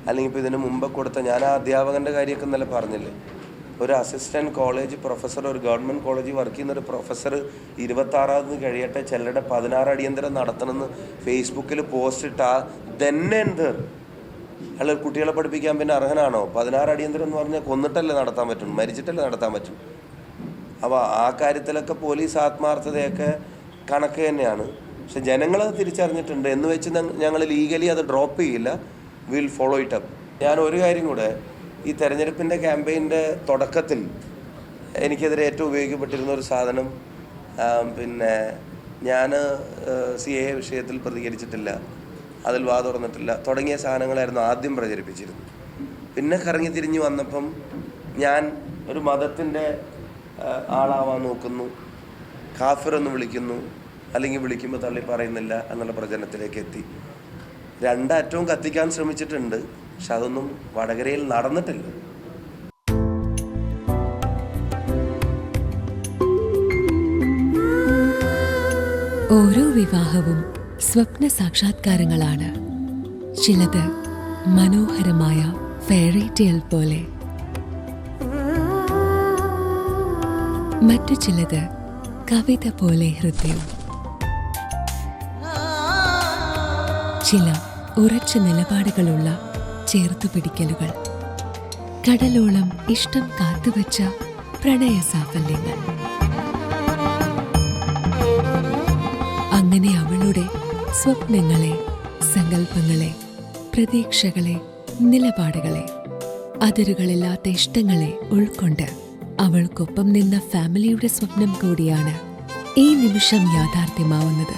അല്ലെങ്കിൽ ഇപ്പോൾ ഇതിന് മുമ്പ് കൊടുത്ത ഞാൻ ആ അധ്യാപകൻ്റെ കാര്യമൊക്കെ ഇന്നലെ പറഞ്ഞില്ലേ, ഒരു അസിസ്റ്റൻറ്റ് കോളേജ് പ്രൊഫസർ, ഒരു ഗവൺമെൻറ് കോളേജിൽ വർക്ക് ചെയ്യുന്നൊരു പ്രൊഫസർ 26 കഴിയട്ടെ ചെല്ലടെ 16 അടിയന്തരം നടത്തണമെന്ന് ഫേസ്ബുക്കിൽ പോസ്റ്റ് ഇട്ടാൽ തന്നെ എന്ത് അയാൾ കുട്ടികളെ പഠിപ്പിക്കാൻ പിന്നെ അർഹനാണോ? 16 അടിയന്തരം എന്ന് പറഞ്ഞാൽ കൊന്നിട്ടല്ലേ നടത്താൻ പറ്റും, മരിച്ചിട്ടല്ലേ നടത്താൻ പറ്റും. അപ്പോൾ ആ കാര്യത്തിലൊക്കെ പോലീസ് ആത്മാർത്ഥതയൊക്കെ കണക്ക് തന്നെയാണ്. പക്ഷെ ജനങ്ങളത് തിരിച്ചറിഞ്ഞിട്ടുണ്ട് എന്ന് വെച്ച് ഞങ്ങൾ ലീഗലി അത് ഡ്രോപ്പ് ചെയ്യില്ല. Will follow it up. ഞാൻ ഒരു കാര്യം കൂടെ, ഈ തെരഞ്ഞെടുപ്പിൻ്റെ ക്യാമ്പയിൻ്റെ തുടക്കത്തിൽ എനിക്കെതിരെ ഏറ്റവും ഉപയോഗിക്കപ്പെട്ടിരുന്ന ഒരു സാധനം, പിന്നെ ഞാൻ CAA വിഷയത്തിൽ പ്രതികരിച്ചിട്ടില്ല, അതിൽ വാ തുറന്നിട്ടില്ല തുടങ്ങിയ സാധനങ്ങളായിരുന്നു ആദ്യം പ്രചരിപ്പിച്ചിരുന്നത്. പിന്നെ കറങ്ങി തിരിഞ്ഞ് വന്നപ്പം ഞാൻ ഒരു മതത്തിൻ്റെ ആളാവാൻ നോക്കുന്നു, കാഫിറെന്ന് വിളിക്കുന്നു, അല്ലെങ്കിൽ വിളിക്കുമ്പോൾ തള്ളി പറയുന്നില്ല എന്നുള്ള പ്രചരണത്തിലേക്ക് എത്തി. രണ്ടറ്റവും കത്തിക്കാൻ ശ്രമിച്ചിട്ടുണ്ട്, പക്ഷെ അതൊന്നും വടകരയിൽ നടന്നിട്ടില്ല. ഓരോ വിവാഹവും സ്വപ്ന സാക്ഷാത്കാരങ്ങളാണ്. ചിലത് മനോഹരമായ ഫെയറി ടെയിൽ പോലെ, മറ്റു ചിലത് കവിത പോലെ ഹൃദയം. ചില ഉറച്ച നിലപാടുകളുള്ള ചേർത്തുപിടിക്കലുകൾ, കടലോളം ഇഷ്ടം കാത്തുവച്ച പ്രണയ സാഫല്യങ്ങൾ. അങ്ങനെ അവളുടെ സ്വപ്നങ്ങളെ, സങ്കല്പങ്ങളെ, പ്രതീക്ഷകളെ, നിലപാടുകളെ, അതിരുകളില്ലാത്ത ഇഷ്ടങ്ങളെ ഉൾക്കൊണ്ട് അവൾക്കൊപ്പം നിന്ന ഫാമിലിയുടെ സ്വപ്നം കൂടിയാണ് ഈ നിമിഷം യാഥാർത്ഥ്യമാവുന്നത്.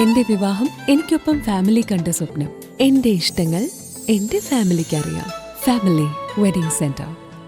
എന്റെ വിവാഹം എനിക്കൊപ്പം ഫാമിലി കണ്ട സ്വപ്നം. എന്റെ ഇഷ്ടങ്ങൾ എന്റെ ഫാമിലിക്ക് അറിയാം. Family wedding centre.